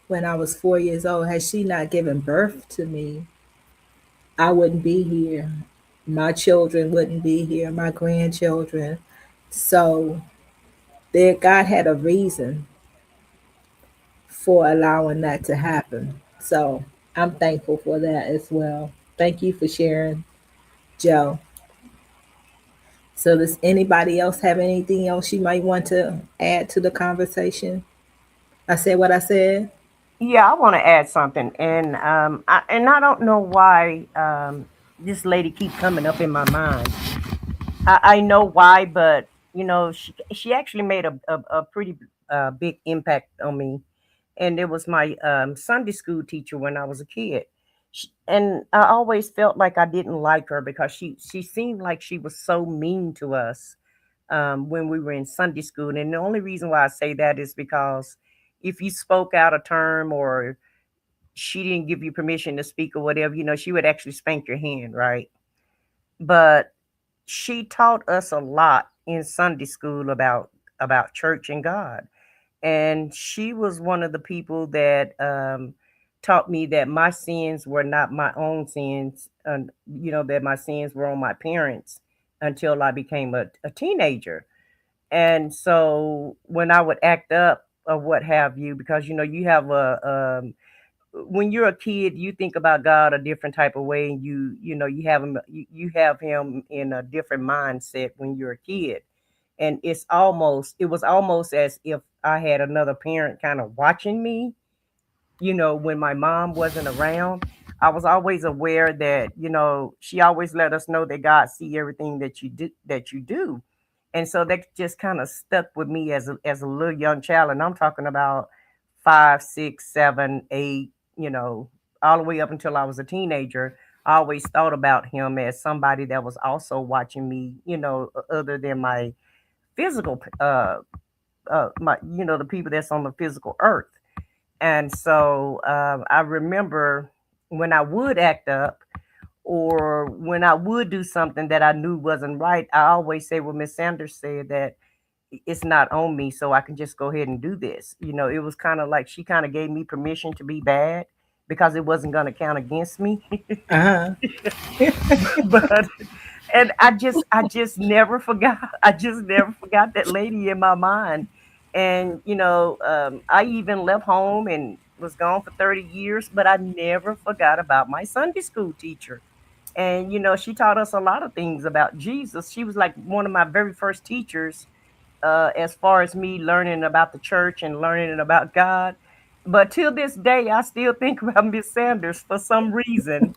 when I was 4 years old, had she not given birth to me, I wouldn't be here. My children wouldn't be here, my grandchildren. So there, God had a reason for allowing that to happen. So I'm thankful for that as well. Thank you for sharing, Joe. So does anybody else have anything else you might want to add to the conversation? I said what I said. Yeah, I want to add something, and I don't know why this lady keep coming up in my mind. I know why, but she actually made a pretty big impact on me, and it was my Sunday school teacher when I was a kid. And I always felt like I didn't like her because she seemed like she was so mean to us when we were in Sunday school. And the only reason why I say that is because if you spoke out of term or she didn't give you permission to speak or whatever, she would actually spank your hand, right? But she taught us a lot in Sunday school about church and God. And she was one of the people that taught me that my sins were not my own sins, and that my sins were on my parents until I became a teenager. And so when I would act up or what have you, because you have when you're a kid, you think about God a different type of way, and you know you have him in a different mindset when you're a kid, and it was almost as if I had another parent kind of watching me, when my mom wasn't around. I was always aware that, she always let us know that God see everything that you do. And so that just kind of stuck with me as a little young child. And I'm talking about 5, 6, 7, 8, all the way up until I was a teenager. I always thought about him as somebody that was also watching me, other than my physical, the people that's on the physical earth. And so I remember when I would act up or when I would do something that I knew wasn't right, I always say what Miss Sanders said, that it's not on me, so I can just go ahead and do this. It was kind of like she kind of gave me permission to be bad because it wasn't going to count against me. Uh-huh. But and I just never forgot. I just never forgot that lady in my mind. And I even left home and was gone for 30 years, but I never forgot about my Sunday school teacher. And she taught us a lot of things about Jesus. She was like one of my very first teachers, as far as me learning about the church and learning about God. But till this day, I still think about Miss Sanders for some reason.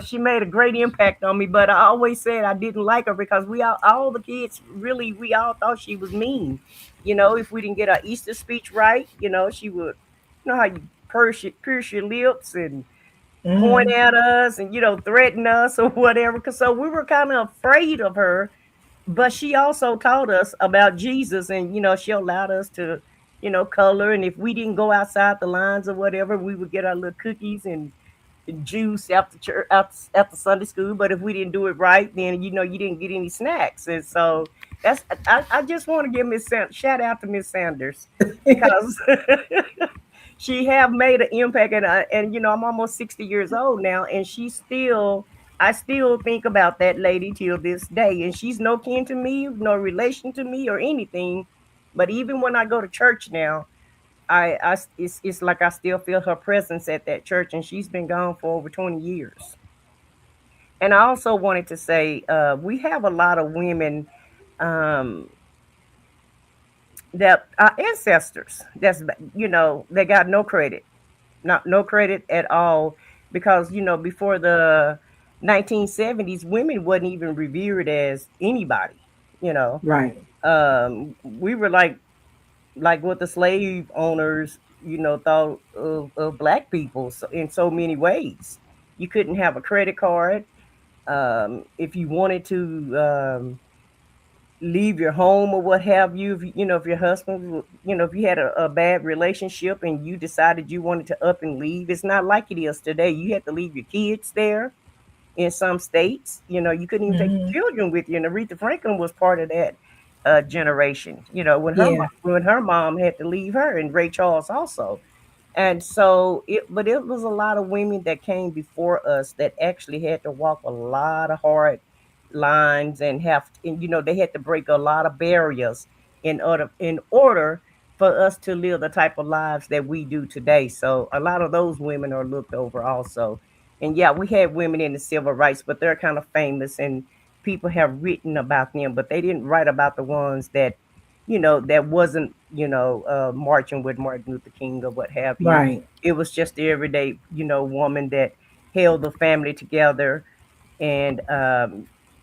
She made a great impact on me, but I always said I didn't like her because all the kids, really, we all thought she was mean. If we didn't get our Easter speech right, she would, how you pierce your lips and point Mhm. at us and, threaten us or whatever. So we were kind of afraid of her, but she also taught us about Jesus, and she allowed us to color, and if we didn't go outside the lines or whatever, we would get our little cookies and juice after church, after Sunday school. But if we didn't do it right, then you didn't get any snacks. And so I just want to give shout out to Miss Sanders because she have made an impact, and I'm almost 60 years old now, and I still think about that lady till this day. And she's no kin to me, no relation to me or anything. But even when I go to church now, it's like I still feel her presence at that church, and she's been gone for over 20 years. And I also wanted to say, we have a lot of women, um, that our ancestors, they got no credit, not no credit at all, because before the 1970s, women wasn't even revered as anybody. You know, Right. we were like what the slave owners, thought of black people, so, in so many ways. You couldn't have a credit card. If you wanted to leave your home or what have you, if your husband, if you had a bad relationship and you decided you wanted to up and leave, it's not like it is today. You had to leave your kids there. In some states, you couldn't even take Hmm. your children with you. And Aretha Franklin was part of that generation. Yeah. When her mom had to leave her, and Ray Charles also. And so but it was a lot of women that came before us that actually had to walk a lot of hard lines, and they had to break a lot of barriers in order for us to live the type of lives that we do today. So a lot of those women are looked over also. And yeah, we had women in the civil rights, but they're kind of famous, and people have written about them, but they didn't write about the ones that wasn't, marching with Martin Luther King or what have you. Right. It was just the everyday, woman that held the family together, and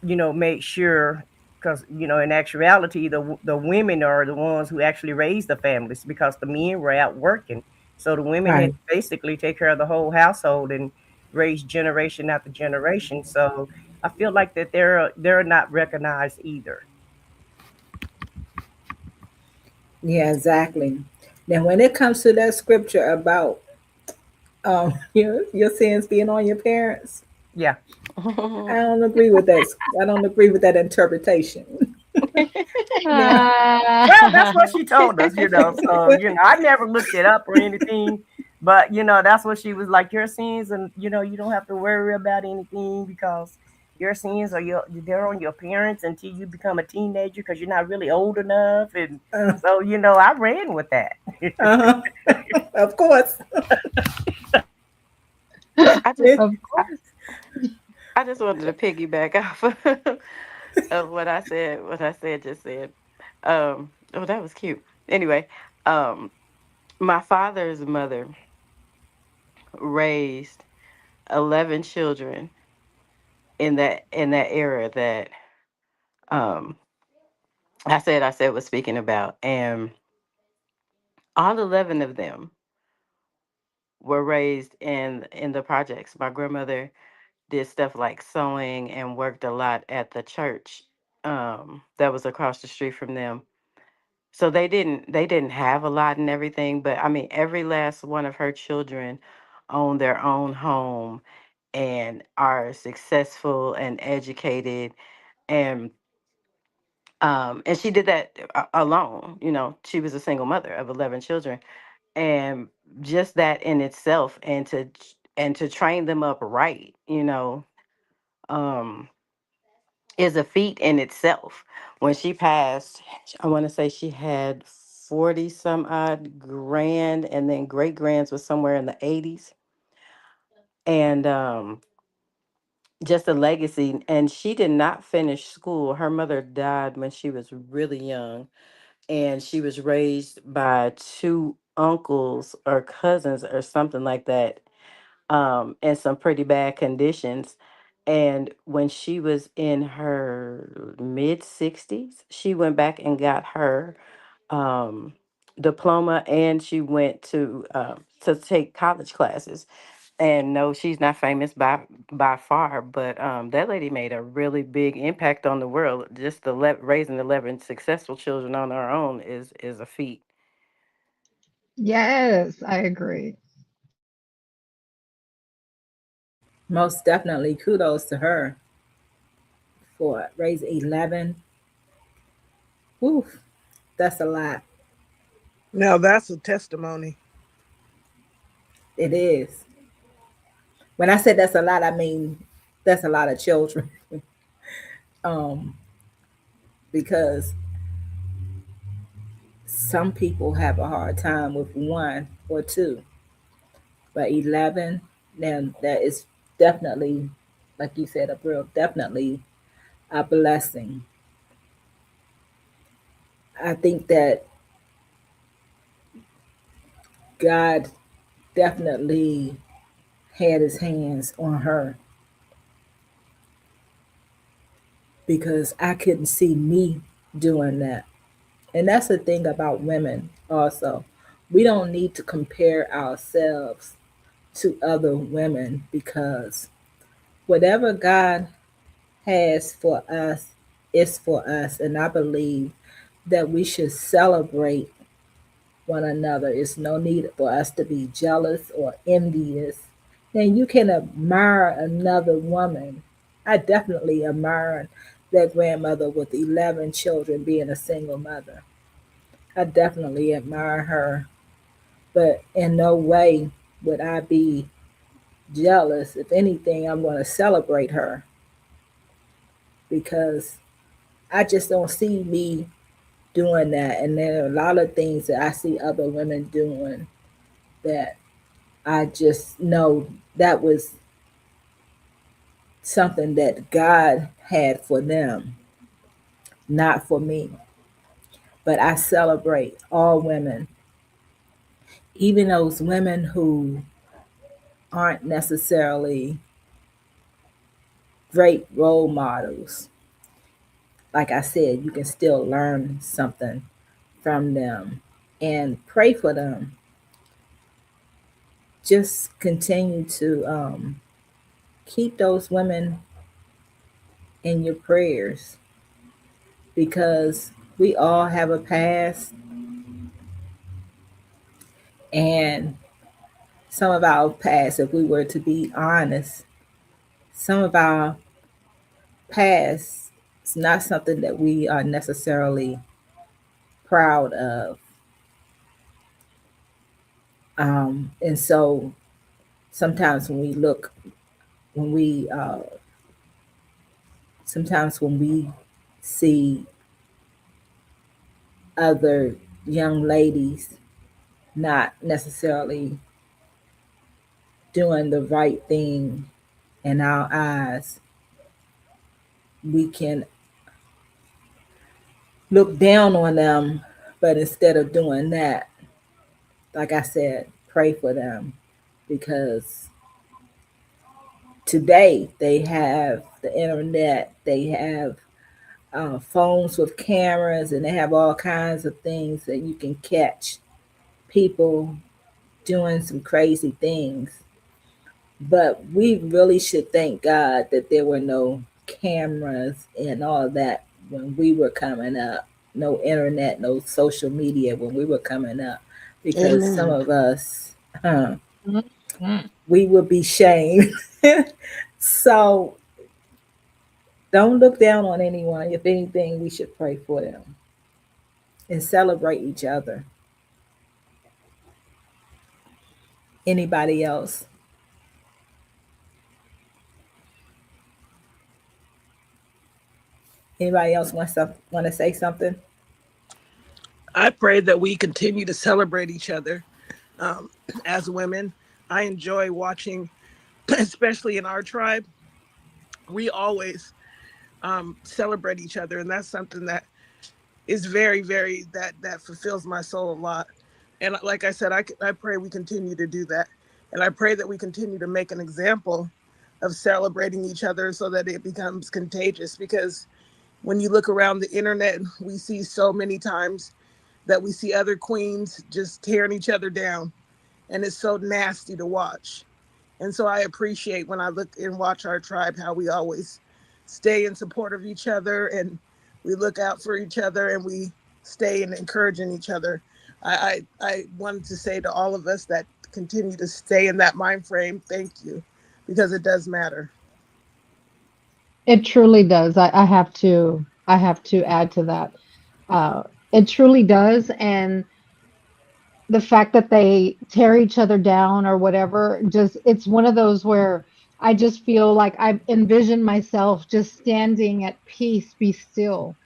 made sure, because in actuality, the women are the ones who actually raised the families because the men were out working. So the women had Right. to basically take care of the whole household and raise generation after generation. So I feel like that they're not recognized either. Yeah, exactly. Now, when it comes to that scripture about your sins being on your parents, Yeah. I don't agree with that. I don't agree with that interpretation. Now, Well, that's what Ah. she told us. So, I never looked it up or anything, but that's what she was like, your sins, and you don't have to worry about anything because your sins they're on your parents until you become a teenager because you're not really old enough. And uh, so, I ran with that. uh-huh. Of course. I just Of I, course. I just wanted to piggyback off of what I said just said. Oh, that was cute. Anyway, my father's mother raised 11 children in that era that um I said was speaking about, and all 11 of them were raised in the projects. My grandmother did stuff like sewing and worked a lot at the church that was across the street from them. So they didn't have a lot and everything, but I mean every last one of her children own their own home and are successful and educated, and and she did that alone. You know, she was a single mother of 11 children, and just that in itself, and to train them up right, you know, um is a feat in itself. When she passed, I want to say she had 40 some odd grand, and then great grands was somewhere in the 80s. And just a legacy. And she did not finish school. Her mother died when she was really young, and she was raised by two uncles or cousins or something like that, in some pretty bad conditions. And when she was in her mid 60s, she went back and got her um, diploma, and she went to take college classes. And no, she's not famous by far, but that lady made a really big impact on the world. Just raising 11 successful children on her own is a feat. Yes, I agree. Most definitely kudos to her for raising 11. Oof, that's a lot. Now that's a testimony. It is. When I said that's a lot, I mean that's a lot of children. Um, because some people have a hard time with one or two, but 11, then that is definitely, like you said, a real definitely a blessing. I think that God definitely had his hands on her because I couldn't see me doing that. And that's the thing about women also. We don't need to compare ourselves to other women because whatever God has for us is for us. And I believe that we should celebrate one another. It's no need for us to be jealous or envious. And you can admire another woman. I definitely admire that grandmother with 11 children being a single mother. I definitely admire her, but in no way would I be jealous. If anything, I'm going to celebrate her because I just don't see me doing that. And there are a lot of things that I see other women doing that I just know that was something that God had for them, not for me. But I celebrate all women, even those women who aren't necessarily great role models. Like I said, you can still learn something from them and pray for them. Just continue to keep those women in your prayers because we all have a past, and some of our past, if we were to be honest, some of our past is not something that we are necessarily proud of. And so sometimes when we look, when we, sometimes when we see other young ladies not necessarily doing the right thing in our eyes, we can look down on them. But instead of doing that, like I said, pray for them, because today they have the internet, they have phones with cameras, and they have all kinds of things that you can catch people doing some crazy things. But we really should thank God that there were no cameras and all that when we were coming up, no internet, no social media when we were coming up, because some Amen. of us, huh, Mhm. we would be shamed. So don't look down on anyone. If anything, we should pray for them and celebrate each other. Anybody else? Anybody else want to say something? I pray that we continue to celebrate each other um, as women. I enjoy watching, especially in our tribe, we always celebrate each other. And that's something that is very, very, that fulfills my soul a lot. And like I said, I pray we continue to do that. And I pray that we continue to make an example of celebrating each other so that it becomes contagious. Because when you look around the internet, we see so many times that we see other queens just tearing each other down. And it's so nasty to watch. And so I appreciate when I look and watch our tribe how we always stay in support of each other, and we look out for each other, and we stay and encouraging each other. I wanted to say to all of us that continue to stay in that mind frame, thank you, because it does matter. It truly does. I have to add to that. Uh, it truly does, and the fact that they tear each other down or whatever, just it's one of those where I just feel like I envision myself just standing at peace, be still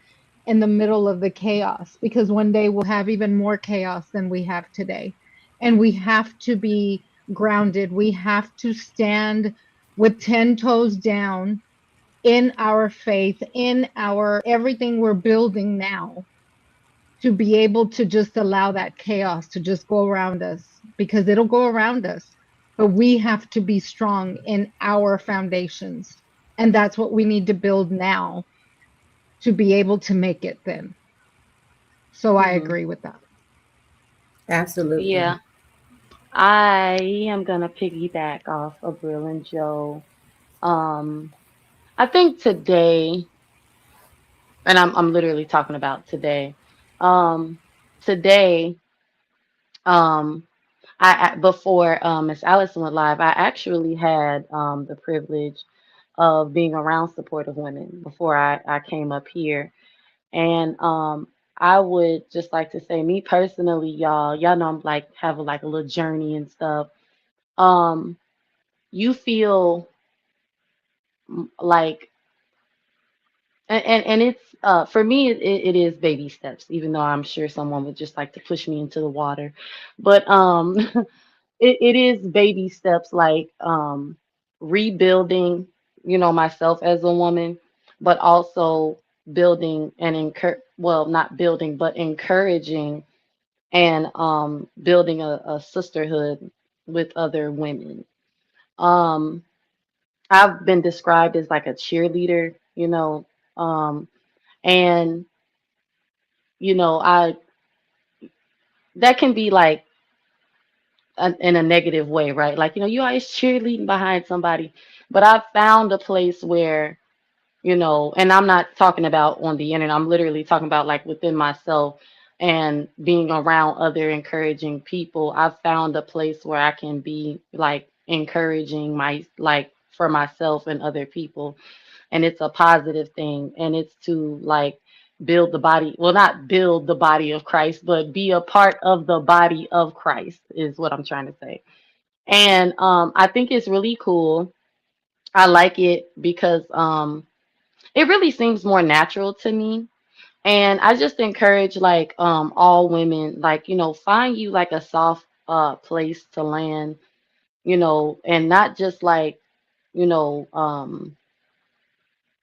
in the middle of the chaos, because one day we'll have even more chaos than we have today. And we have to be grounded. We have to stand with 10 toes down in our faith, in our everything we're building now, to be able to just allow that chaos to just go around us, because it'll go around us. But we have to be strong in our foundations. And that's what we need to build now to be able to make it then. So I Hmm. agree with that. Absolutely. Yeah, I am gonna piggyback off of Brill and Joe. Um, I think today, and I'm literally talking about today. Um, today, um, before Miss Allison went live, I actually had the privilege of being around supportive women before I came up here. And I would just like to say, me personally, y'all know I'm like have like a little journey and stuff. Um, you feel like, and it's for me it is baby steps, even though I'm sure someone would just like to push me into the water. But it is baby steps, like rebuilding, myself as a woman, but also building and well, not building, but encouraging and building a sisterhood with other women. Um, I've been described as like a cheerleader, um, and I that can be like in a negative way, right? Like, you always cheerleading behind somebody, but I've found a place where, and I'm not talking about on the internet. I'm literally talking about like within myself and being around other encouraging people. I've found a place where I can be like encouraging my like for myself and other people, and it's a positive thing, and it's to like build the body, well, not build the body of Christ, but be a part of the body of Christ is what I'm trying to say. And I think it's really cool. I like it because it really seems more natural to me. And I just encourage like all women, like, find you like a soft place to land and not just like, you know,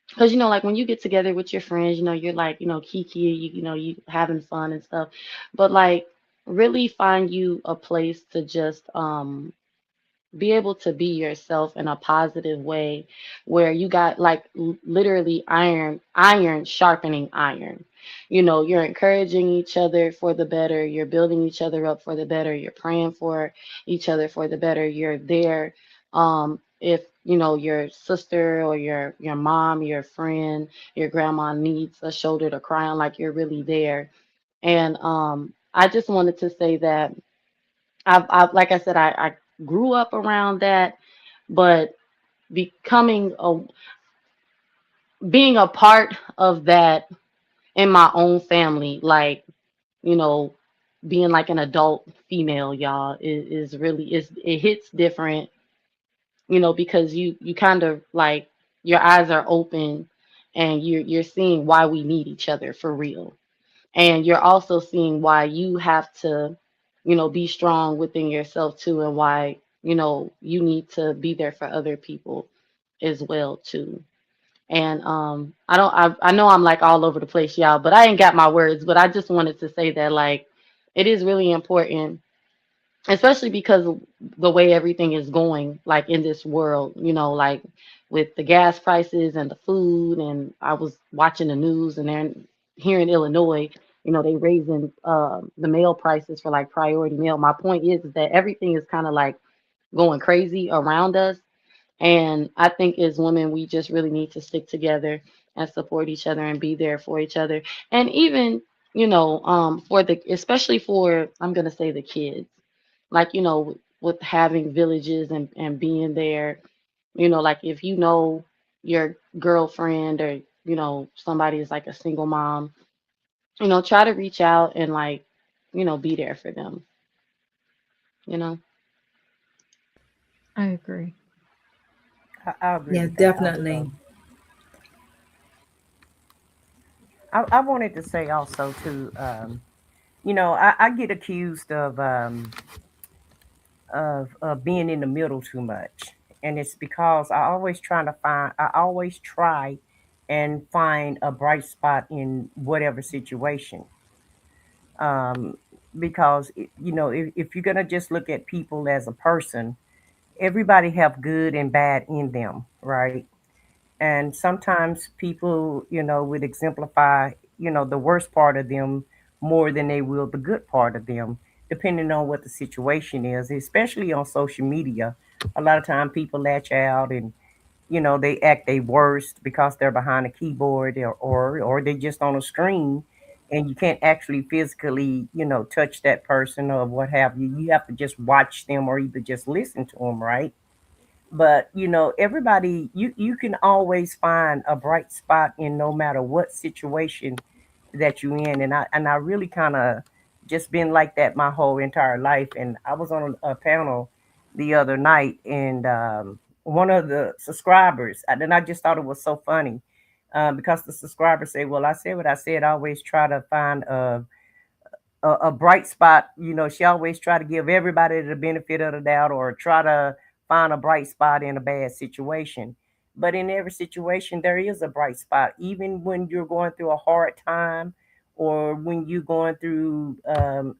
because like when you get together with your friends, you're like, kiki, you having fun and stuff, but like really find you a place to just be able to be yourself in a positive way, where you got like literally iron sharpening iron. You're encouraging each other for the better, you're building each other up for the better, you're praying for each other for the better, you're there if your sister or your mom, your friend, your grandma needs a shoulder to cry on, like you're really there. And I just wanted to say that I've like I said, I grew up around that, but becoming a being a part of that in my own family, like, you know, being like an adult female, y'all, is really it hits different, because you kind of like your eyes are open and you're seeing why we need each other for real. And you're also seeing why you have to, be strong within yourself too, and why, you need to be there for other people as well too. And I know I'm like all over the place, y'all, but I ain't got my words, but I just wanted to say that like it is really important, especially because of the way everything is going like in this world, like with the gas prices and the food. And I was watching the news, and then here in Illinois, they raising the mail prices for like priority mail. My point is that everything is kind of like going crazy around us, and I think as women we just really need to stick together and support each other and be there for each other. And even for the, especially for, I'm going to say, the kids, like with having villages and being there, like if your girlfriend or somebody is like a single mom, try to reach out and like be there for them, you know. I agree. I agree Yeah, with that definitely. also. I wanted to say also too, I get accused of being in the middle too much, and it's because I always try and find a bright spot in whatever situation. Um, because if you're gonna just look at people as a person, everybody have good and bad in them, right? And sometimes people, would exemplify, the worst part of them more than they will the good part of them, depending on what the situation is, especially on social media. A lot of time people latch out and, they act their worst because they're behind a keyboard, or they just on a screen, and you can't actually physically, touch that person or what have you. You have to just watch them or either just listen to them, right? But everybody, you can always find a bright spot in no matter what situation that you in. And I really kind of just been like that my whole entire life. And I was on a panel the other night, and one of the subscribers, and then I just thought it was so funny, because the subscriber said, well, I said what I said, I always try to find a bright spot. She always try to give everybody the benefit of the doubt, or try to find a bright spot in a bad situation. But in every situation, there is a bright spot, even when you're going through a hard time, or when you're going through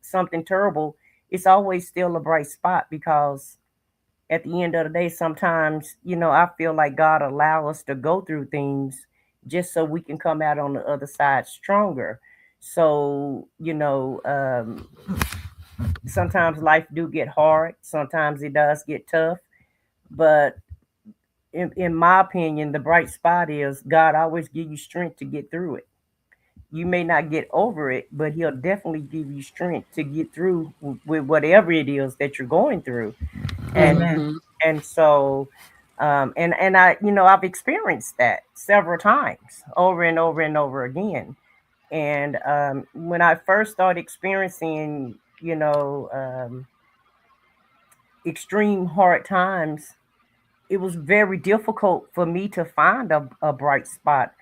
something terrible. It's always still a bright spot, because at the end of the day, sometimes, I feel like God allow us to go through things just so we can come out on the other side stronger. So, sometimes life do get hard. Sometimes it does get tough. But in my opinion, the bright spot is God always give you strength to get through it. You may not get over it, but He'll definitely give you strength to get through with whatever it is that you're going through. And Amen. Mm-hmm. and so and I, I've experienced that several times, over and over and over again. And when I first started experiencing, extreme hard times, it was very difficult for me to find a bright spot.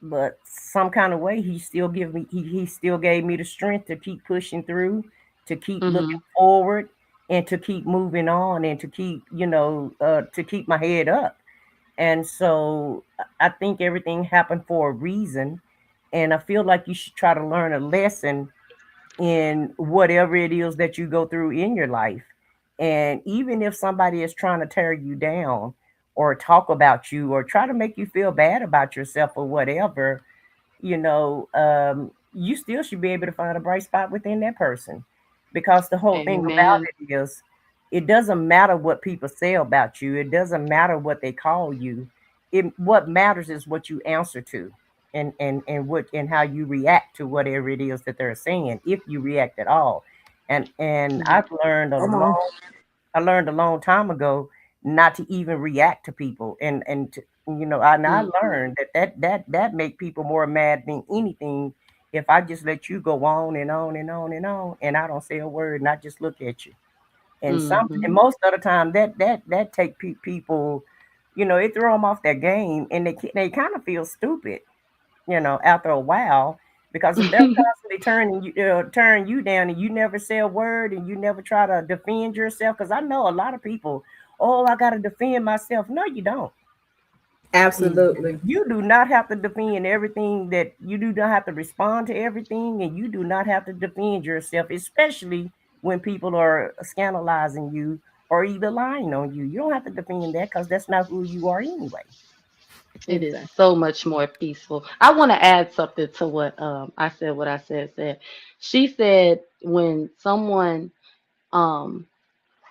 But some kind of way, he still gave me the strength to keep pushing through, to keep looking Mm-hmm. forward, and to keep moving on and to keep, to keep my head up. And so I think everything happened for a reason. And I feel like you should try to learn a lesson in whatever it is that you go through in your life. And even if somebody is trying to tear you down or talk about you or try to make you feel bad about yourself or whatever, you still should be able to find a bright spot within that person. Because the whole thing about Amen. it is, it doesn't matter what people say about you, it doesn't matter what they call you. What matters is what you answer to, and how you react to whatever it is that they're saying, if you react at all. And Mhm. Come on. I learned a long time ago not to even react to people, and to, I Mhm. learned that make people more mad than anything. If I just let you go on and on and on and on, and I don't say a word, and I just look at you, and Mhm. most of the time that take people, it throw them off their game, and they kind of feel stupid, after a while, because if they're constantly turn you down, and you never say a word, and you never try to defend yourself, because I know a lot of people, oh, I got to defend myself. No, you don't. Mhm. Absolutely. You do not have to defend everything, that you do not have to respond to everything, and you do not have to defend yourself, especially when people are scandalizing you or either lying on you. You don't have to defend that, because that's not who you are anyway. It is Exactly. so much more peaceful. I want to add something to what I said. What I said. She said when someone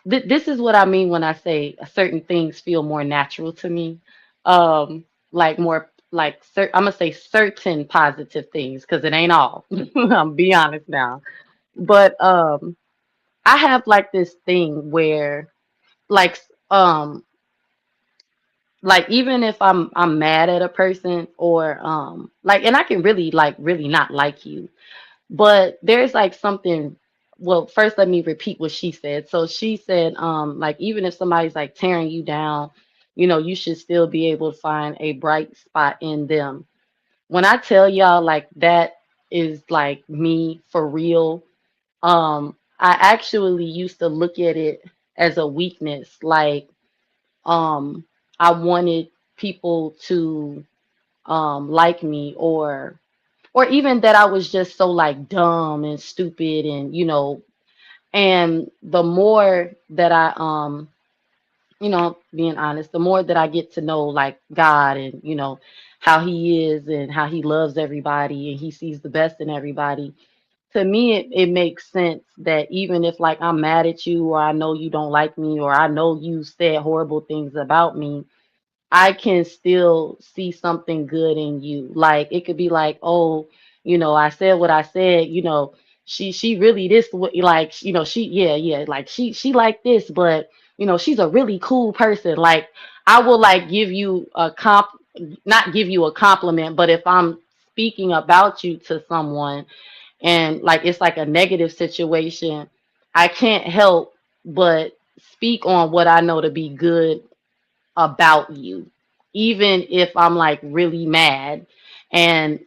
this is what I mean when I say certain things feel more natural to me. Like more like I'm gonna say certain positive things because it ain't all. I'm be honest now, but I have like this thing where like um like even if I'm mad at a person or like and I can really really not like you, but there's like something. Well, first let me repeat what she said. So she said like even if somebody's like tearing you down, you should still be able to find a bright spot in them. When I tell y'all like that is like me for real. I actually used to look at it as a weakness, like um I wanted people to like me, or even that I was just so like dumb and stupid, and and the more that I being honest, the more that I get to know like God, and how he is and how he loves everybody and he sees the best in everybody. To me it makes sense that even if like I'm mad at you, or I know you don't like me, or I know you said horrible things about me, I can still see something good in you. Like it could be like, oh, I said what I said, she really this like, she yeah, like she like this, but she's a really cool person. Like I will like give you a not give you a compliment, but if I'm speaking about you to someone and like it's like a negative situation, I can't help but speak on what I know to be good about you, even if I'm like really mad. And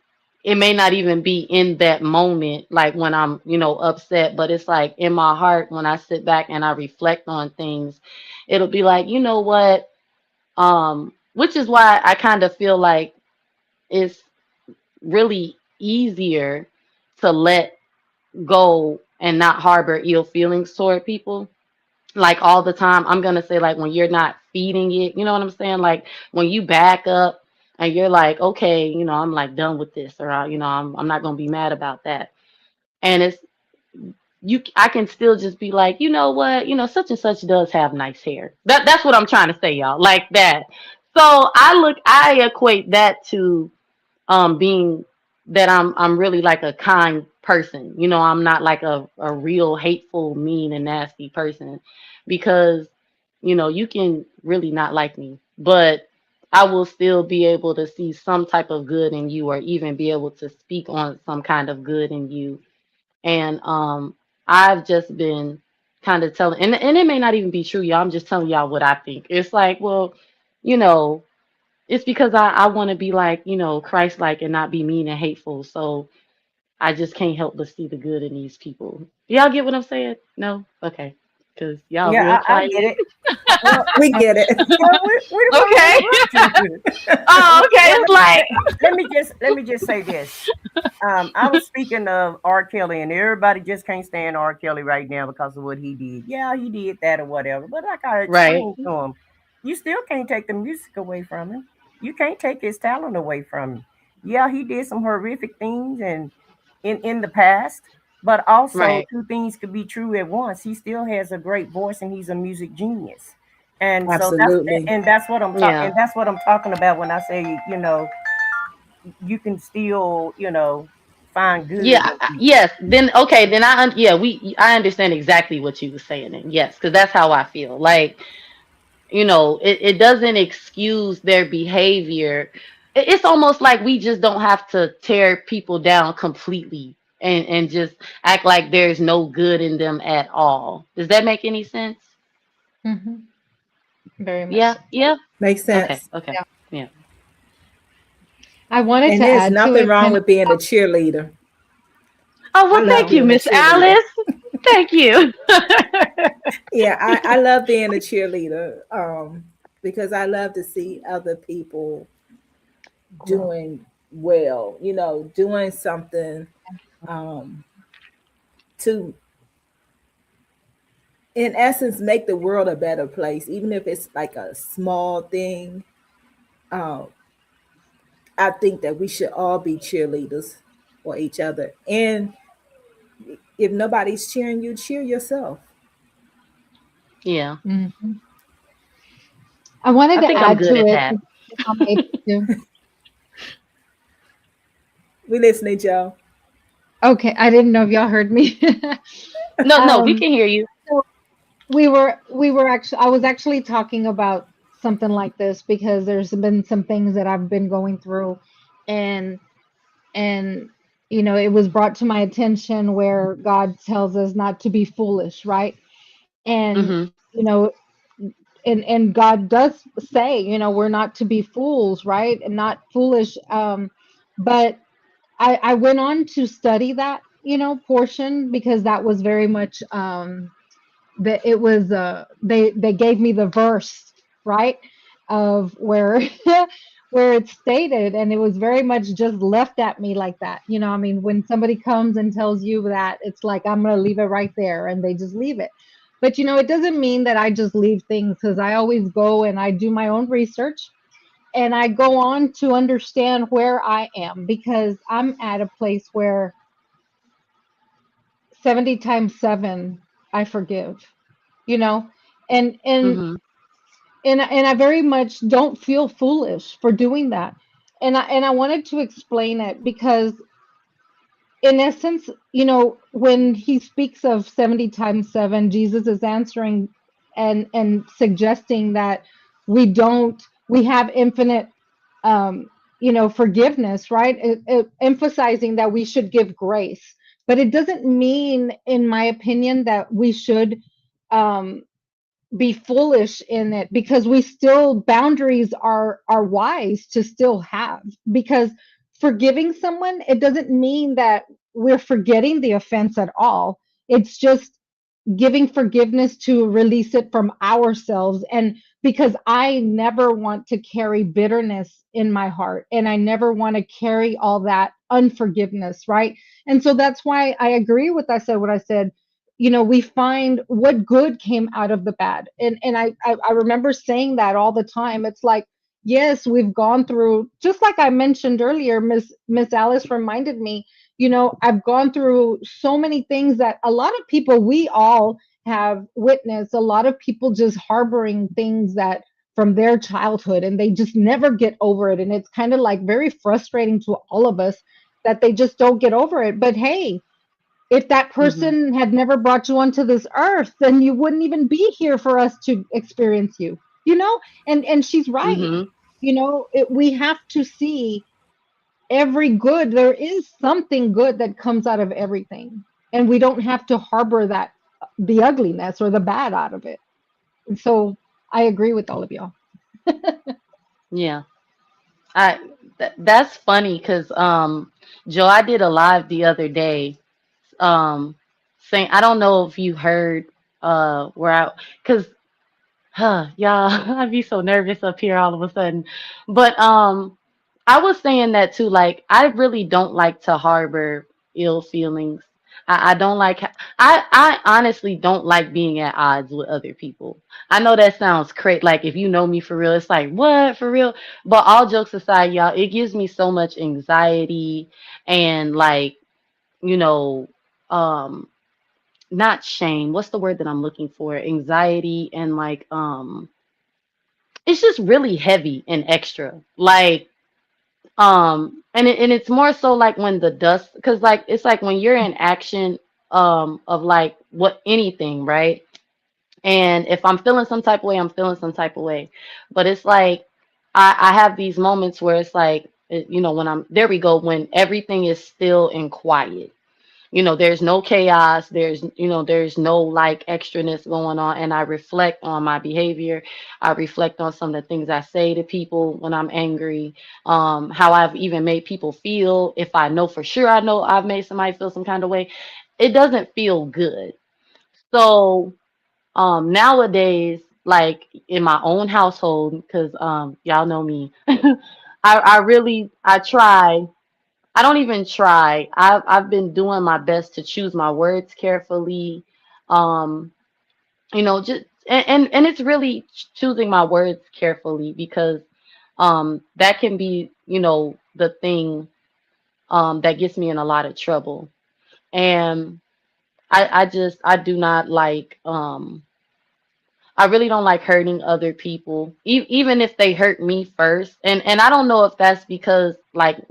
it may not even be in that moment, like when I'm, upset, but it's like in my heart when I sit back and I reflect on things, it'll be like, you know what? Which is why I kind of feel like it's really easier to let go and not harbor ill feelings toward people like all the time. I'm gonna say like when you're not feeding it, you know what I'm saying? Like when you back up and you're like, okay, I'm like done with this, or I'm not gonna be mad about that. And it's I can still just be like, you know what, such and such does have nice hair. That's what I'm trying to say, y'all. Like that. So I equate that to being that I'm really like a kind person. I'm not like a real hateful, mean and nasty person, because you can really not like me, but I will still be able to see some type of good in you, or even be able to speak on some kind of good in you. And I've just been kind of telling, and it may not even be true, y'all. I'm just telling y'all what I think. It's like, well, you know, it's because I want to be like, Christ like, and not be mean and hateful. So I just can't help but see the good in these people. Do y'all get what I'm saying? No? Okay. Because y'all Yeah, real I quiet. get it. We get it. Well, we Okay. Oh, okay. It's like, let me just say this. I was speaking of R. Kelly, and everybody just can't stand R. Kelly right now because of what he did. Yeah, he did that or whatever. But like I right. explained to him, you still can't take the music away from him. You can't take his talent away from him. Yeah, he did some horrific things and in the past, but also Right. two things could be true at once. He still has a great voice and he's a music genius. And so Absolutely. that's what I'm talking Yeah. and that's what I'm talking about when I say, you can still, find good Yeah. in people. Yes. Then okay. Then I understand exactly what you were saying. And yes, because that's how I feel. Like, it doesn't excuse their behavior. It's almost like we just don't have to tear people down completely and just act like there's no good in them at all. Does that make any sense? Hmm. Very much Yeah. so. Yeah. Makes Okay. sense. Okay. Yeah. Yeah. I wanted And to there's add to nothing it, wrong kind of. with being a cheerleader. Oh, I well, love thank you, being a Miss cheerleader. Alice. Thank you. Yeah, I love being a cheerleader because I love to see other people doing well, doing something um, to, in essence, make the world a better place, even if it's like a small thing. Um, I think that we should all be cheerleaders for each other. And if nobody's cheering you, cheer yourself. Yeah. Mhm. I wanted I to think I'm add good to at it, that. if I'm able to. We listening, Joe. Okay, I didn't know if y'all heard me. No, no, we um, can hear you. so we were actually, I was actually talking about something like this because there's been some things that I've been going through, and and it was brought to my attention where God tells us not to be foolish, right? And Hmm. you know and God does say, we're not to be fools, right? And not foolish. But I went on to study that, portion, because that was very much that it was they gave me the verse, right, of where where it's stated, and it was very much just left at me like that. I mean, when somebody comes and tells you that, it's like, I'm going to leave it right there, and they just leave it. But it doesn't mean that I just leave things, because I always go and I do my own research, and I go on to understand where I am, because I'm at a place where 70 times 7 I forgive, you know and and Hmm. and I very much don't feel foolish for doing that. And I wanted to explain it because, in essence, when he speaks of 70 times 7, Jesus is answering and suggesting that we have infinite um forgiveness, right? Emphasizing that we should give grace, but it doesn't mean, in my opinion, that we should um be foolish in it, because we still, boundaries are wise to still have, because forgiving someone, it doesn't mean that we're forgetting the offense at all. It's just giving forgiveness to release it from ourselves. And because I never want to carry bitterness in my heart, and I never want to carry all that unforgiveness, right? And so that's why I agree with what I said. We find what good came out of the bad. And I remember saying that all the time. It's like, yes, we've gone through, just like I mentioned earlier, Miss Alice reminded me, I've gone through so many things that a lot of people, we all have witnessed, a lot of people just harboring things that from their childhood, and they just never get over it. And it's kind of like very frustrating to all of us that they just don't get over it. But hey, if that Hmm. person had never brought you onto this earth, then you wouldn't even be here for us to experience you, and she's right. Hmm. We have to see every good. There is something good that comes out of everything, and we don't have to harbor that, the ugliness or the bad out of it. And so I agree with all of y'all. Yeah. I that's funny because Joe, I did a live the other day, um saying, I don't know if you heard Cause y'all, I'd be so nervous up here all of a sudden. But I was saying that too. Like, I really don't like to harbor ill feelings. I don't like. I honestly don't like being at odds with other people. I know that sounds crazy. Like, if you know me for real, it's like, what, for real? But all jokes aside, y'all, it gives me so much anxiety and, like, you know, um, not shame. What's the word that I'm looking for? Anxiety and, like, it's just really heavy and extra. Like, and it's more so like when the dust, because, like, it's like when you're in action of, like, what, anything, right? And if I'm feeling some type of way, I'm feeling some type of way. But it's like I have these moments where it's like, when I'm there, we go, when everything is still and quiet. There's no chaos, there's no, like, extraness going on, and I reflect on my behavior. I reflect on some of the things I say to people when I'm angry, how I've even made people feel. If I know for sure, I know I've made somebody feel some kind of way, it doesn't feel good. So nowadays, like, in my own household, because y'all know me, I try. I don't even try. I've been doing my best to choose my words carefully. Um, just, and it's really choosing my words carefully, because that can be, the thing that gets me in a lot of trouble. And I do not like, I really don't like hurting other people, even if they hurt me first. And I don't know if that's because, like,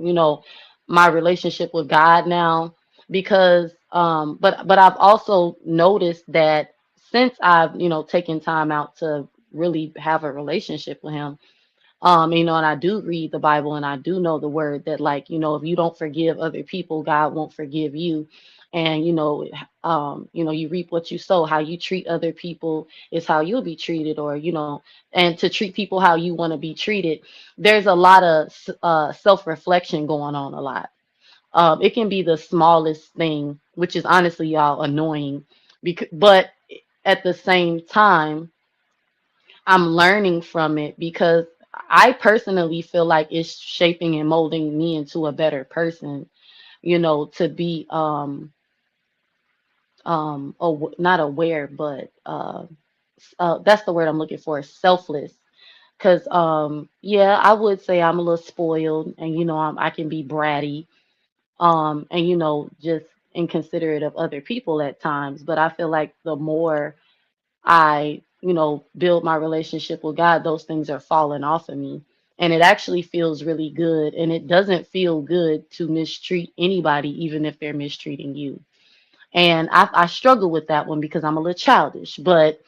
my relationship with God now, because but I've also noticed that since I've, taken time out to really have a relationship with him, and I do read the Bible, and I do know the word that, like, if you don't forgive other people, God won't forgive you. And you reap what you sow. How you treat other people is how you'll be treated, or, and to treat people how you want to be treated. There's a lot of self-reflection going on a lot. It can be the smallest thing, which is honestly, y'all, annoying, but at the same time, I'm learning from it, because I personally feel like it's shaping and molding me into a better person, to be not aware, but that's the word I'm looking for, selfless. Because yeah, I would say I'm a little spoiled, and, I can be bratty, and, just inconsiderate of other people at times. But I feel like the more I, build my relationship with God, those things are falling off of me. And it actually feels really good. And it doesn't feel good to mistreat anybody, even if they're mistreating you. And I struggle with that one, because I'm a little childish. But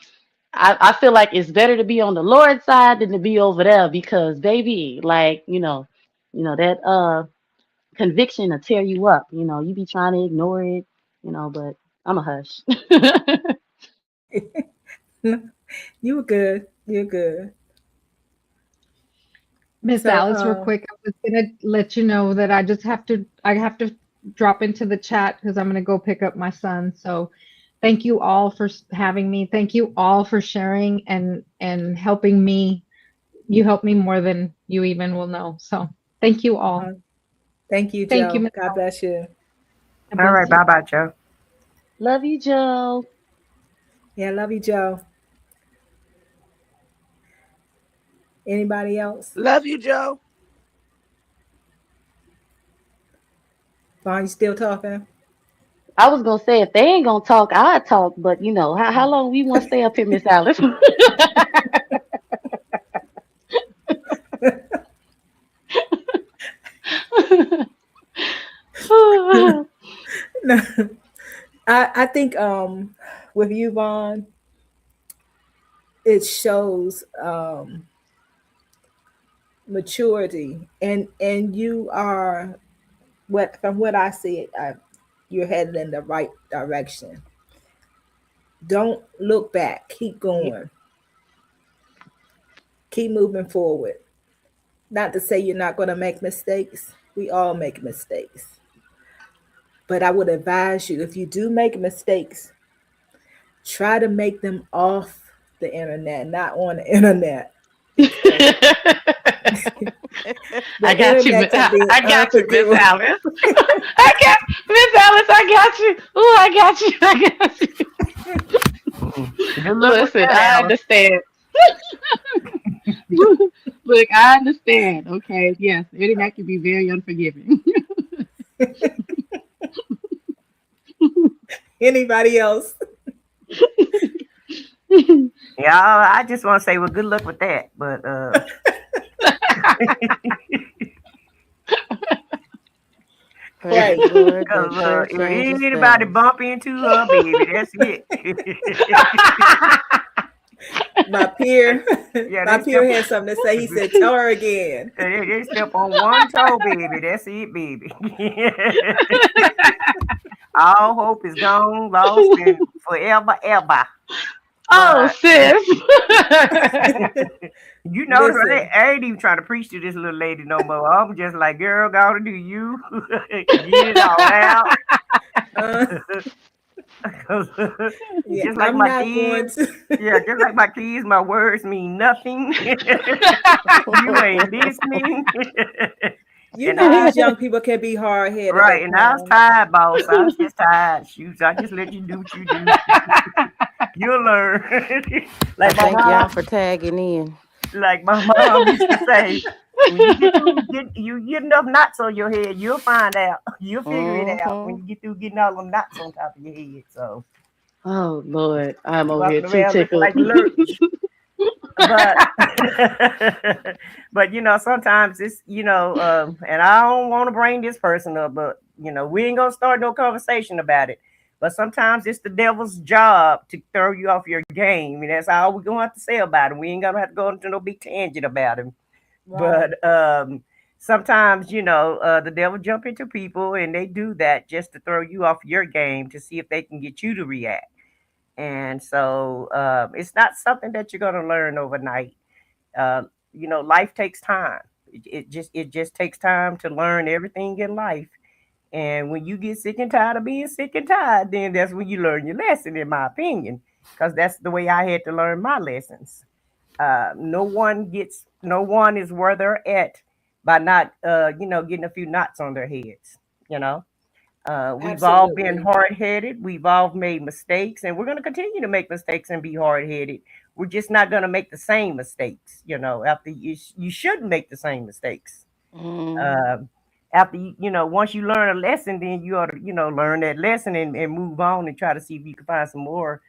I feel like it's better to be on the Lord's side than to be over there, because, baby, like, that conviction will tear you up. You be trying to ignore it, but I'm a hush. You were good. You're good. Miss So, Alice, real quick, I was gonna let you know that I have to drop into the chat because I'm gonna go pick up my son. So thank you all for having me. Thank you all for sharing and helping me. You helped me more than you even will know. So thank you all. thank you, Thank you, Joe. Miss God bless you. God All bless right. you. Bye bye, Joe. Love you, Joe. Yeah, love you, Joe. Anybody else? Love you, Joe. Vaughn, you still talking? I was gonna say, if they ain't gonna talk, I'll talk. But, how long we want to stay up here, Miss Alice? No, I think with you, Vaughn, it shows maturity, and you are, what from what I see, you're headed in the right direction. Don't look back. Keep going. Keep moving forward. Not to say you're not going to make mistakes. We all make mistakes. But I would advise you, if you do make mistakes, try to make them off the internet, not on the internet. Because the I got you. internet can be I got you, Miss unforgivable. Alice. I got Miss Alice. I got you. Oh, I got you. I got you. Good luck with Listen, that, I Alice. understand. Look, I understand. Okay, yes, the internet can be very unforgiving. Anybody else? Yeah, I just want to say, well, good luck with that. But Right. Praise the Lord. The because church if changes anybody things. bump into her, baby, that's it. My peer, Yeah, my they step, peer had something to say. He said, "Tell her again." they step on one toe, baby. That's it, baby. All hope is gone, lost, and forever, ever. Oh, But sis. you know, Listen, I ain't even trying to preach to this little lady no more. I'm just like, girl, gotta do you. Get it all out. uh, yeah, Just like I'm my not going kids. to. Yeah, just like my kids, my words mean nothing. You ain't listening. You And know, I, these young people can be hard headed, right, though, and I was Pam. tired, boss. I was just tired. Shoot, I just let you do what you do. You'll learn. I Like my thank y'all mom, for tagging in. like my mom used to say, when you get through you get enough knots on your head, you'll find out. You'll figure it out when Hmm. you get through getting all them knots on top of your head. So Oh Lord, I'm you over here walking too around looking tickled. like a lurch. But but sometimes it's and I don't want to bring this person up, but we ain't gonna start no conversation about it. But sometimes it's the devil's job to throw you off your game, and that's all we're gonna have to say about him. We ain't gonna have to go into no big tangent about him. Right. But sometimes the devil jump into people, and they do that just to throw you off your game to see if they can get you to react. And so it's not something that you're going to learn overnight. Life takes time. It just takes time to learn everything in life. And when you get sick and tired of being sick and tired, then that's when you learn your lesson, in my opinion, because that's the way I had to learn my lessons. No one is where they're at by not getting a few knots on their heads. You know. We've all been Absolutely. hard headed. We've all made mistakes, and we're going to continue to make mistakes and be hard headed. We're just not going to make the same mistakes. After you shouldn't make the same mistakes. Hmm. Um, After once you learn a lesson, then you ought to learn that lesson and move on and try to see if you can find some more.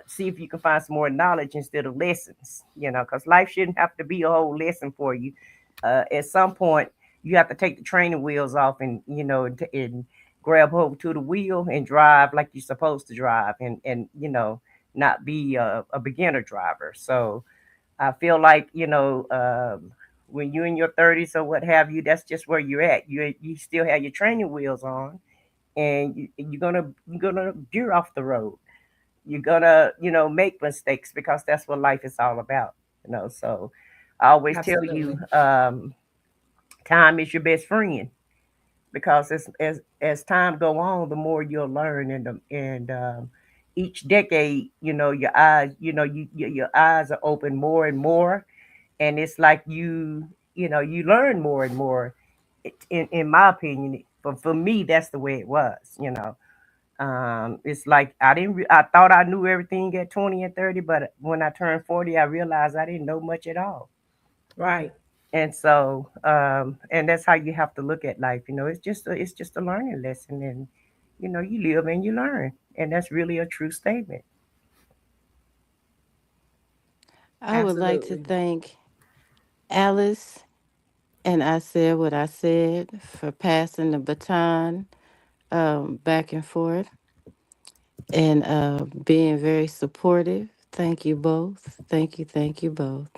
See if you can find some more knowledge instead of lessons. Because life shouldn't have to be a whole lesson for you. At some point, you have to take the training wheels off and and grab hold to the wheel and drive like you're supposed to drive, and not be a beginner driver. So I feel like when you're in your 30s or what have you, that's just where you're at. You still have your training wheels on, and you're gonna veer off the road. You're gonna make mistakes because that's what life is all about. So I always tell you, Absolutely. time is your best friend, because as time go on, the more you'll learn, and each decade, your eyes, your eyes are open more and more, and it's like you learn more and more. In my opinion, for me, that's the way it was. It's like I thought I knew everything at 20 and 30, but when I turned 40, I realized I didn't know much at all. Right. And so and that's how you have to look at life. It's just a learning lesson, and you live and you learn, and that's really a true statement. I would like to Absolutely. thank Alice, and I said what I said, for passing the baton back and forth, and being very supportive. Thank you both. Thank you both.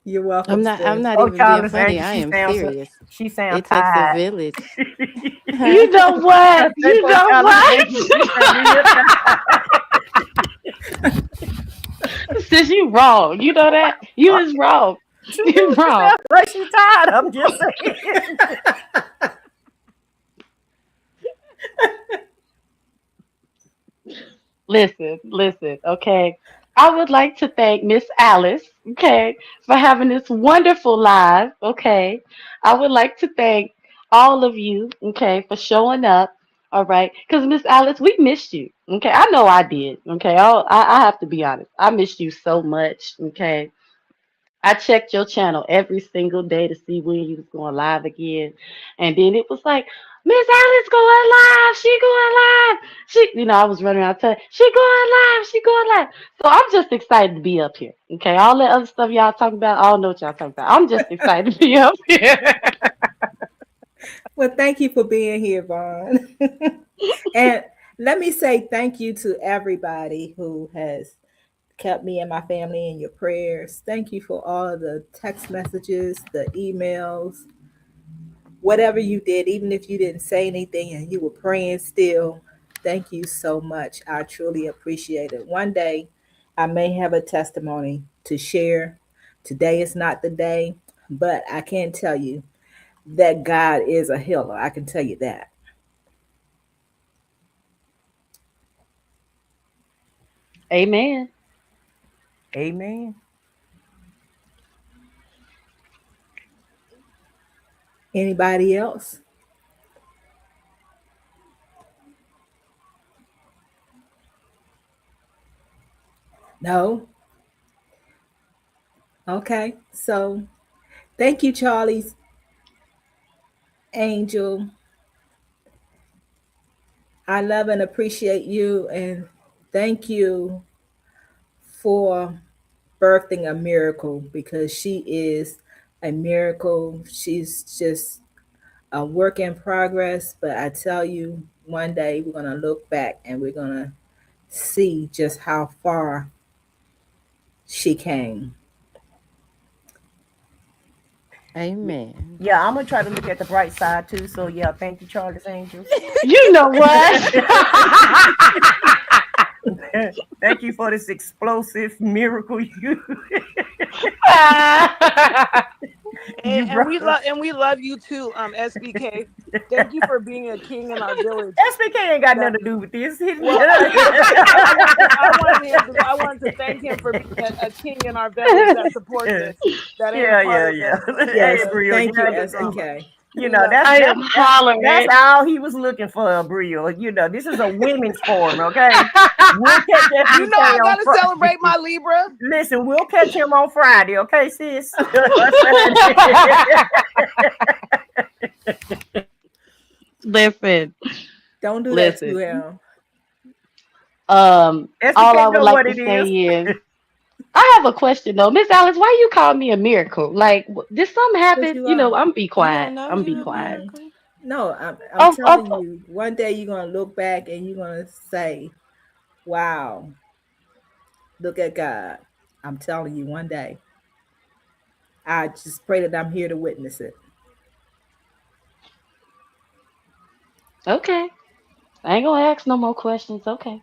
You're welcome, I'm sis. not Oh, even being Charles funny. Angel, I she am sounds serious. she sounds It takes a tired. village. Huh? You know what? That You poor know Charles what? Angel, she sounds real tired. Sis, you wrong. You know that? You is wrong. She You do. She wrong. sounds like she tired. I'm just saying. Listen, okay. I would like to thank Miss Alice, okay, for having this wonderful live, okay. I would like to thank all of you, okay, for showing up, all right. Because Miss Alice, we missed you, okay. I know I did, okay. I have to be honest. I missed you so much, okay. I checked your channel every single day to see when you was going live again. And then it was like, Miss Alice going live. She going live. I was running around telling, she going live. She going live. So I'm just excited to be up here. Okay. All that other stuff y'all talking about, I don't know what y'all talking about. I'm just excited to be up here. Well, thank you for being here, Vaughn. And let me say thank you to everybody who has kept me and my family in your prayers. Thank you for all of the text messages, the emails, whatever you did, even if you didn't say anything and you were praying still. Thank you so much. I truly appreciate it. One day I may have a testimony to share. Today is not the day, but I can tell you that God is a healer. I can tell you that. Amen. Amen. Anybody else? No? Okay. So thank you, Charlie's Angel. I love and appreciate you, and thank you for birthing a miracle, because she is a miracle. She's just a work in progress, but I tell you, one day we're going to look back and we're going to see just how far she came. Amen. Yeah, I'm gonna try to look at the bright side too. So yeah, thank you, Charlie's Angels. You know what? Thank you for this explosive miracle you And we brought. love you too, SBK. Thank you for being a king in our village. SBK ain't got nothing to do with this. Well, I wanted to thank him for being a king in our village that supports us. That ain't a part of the Yes, Brio, thank you, yeah, SBK. you know, I am hollering. that's all he was looking for, Brio. You know, this is a women's forum, okay? We'll catch SBK You know I on gotta Friday. celebrate my Libra. Listen, we'll catch him on Friday, okay, sis? Listen. Don't do Listen. that to him. All SBK I would know like what to it say is. is, I have a question though, Miss Alice. Why you call me a miracle? Like, did something happen? You You know, are. I'm be You quiet. don't know I'm be you a quiet. miracle? No, I'm Oh, telling oh, you, one day you're going to look back and you're going to say, wow, look at God. I'm telling you, one day. I just pray that I'm here to witness it. okay. I ain't gonna ask no more questions. Okay.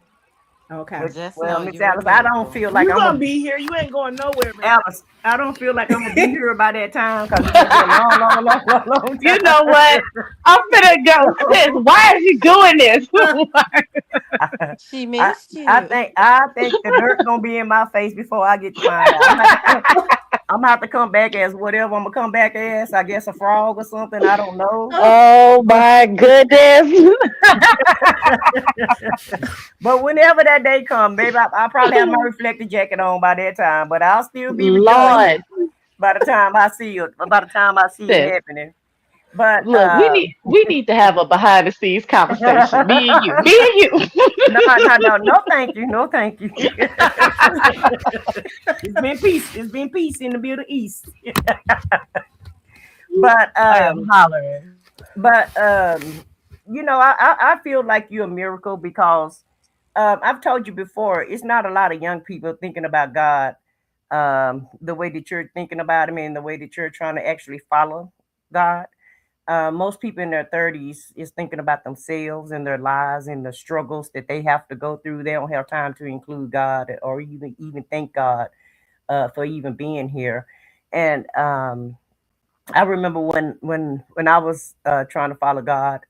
Okay. Just Well, know Miss you're a Alice, I don't miracle. feel like You I'm gonna gonna be here. You ain't going nowhere, man. Alice. I don't feel like I'm gonna be here by that time because it's gonna be a long time. You know what? I'm gonna go. Sis, why are you doing this? She I, missed I you. think I think the dirt gonna be in my face before I get to find out. I'm gonna have to come back as whatever I'm gonna come back as. I guess a frog or something. I don't know. Oh my goodness. But whenever that day comes, baby, I'll probably have my reflective jacket on by that time. But I'll still be rejoicing Lord. by the time I see it. By the time I see it Sis, happening. But look, we need to have a behind the scenes conversation. Me and you. Me and you. no, thank you, no, thank you. It's been peace. It's been peace in the Middle East. But I am hollering. but you know, I feel like you're a miracle because I've told you before. It's not a lot of young people thinking about God the way that you're thinking about Him and the way that you're trying to actually follow God. Most people in their 30s is thinking about themselves and their lives and the struggles that they have to go through. They don't have time to include God or even thank God for even being here. And I remember when I was trying to follow God,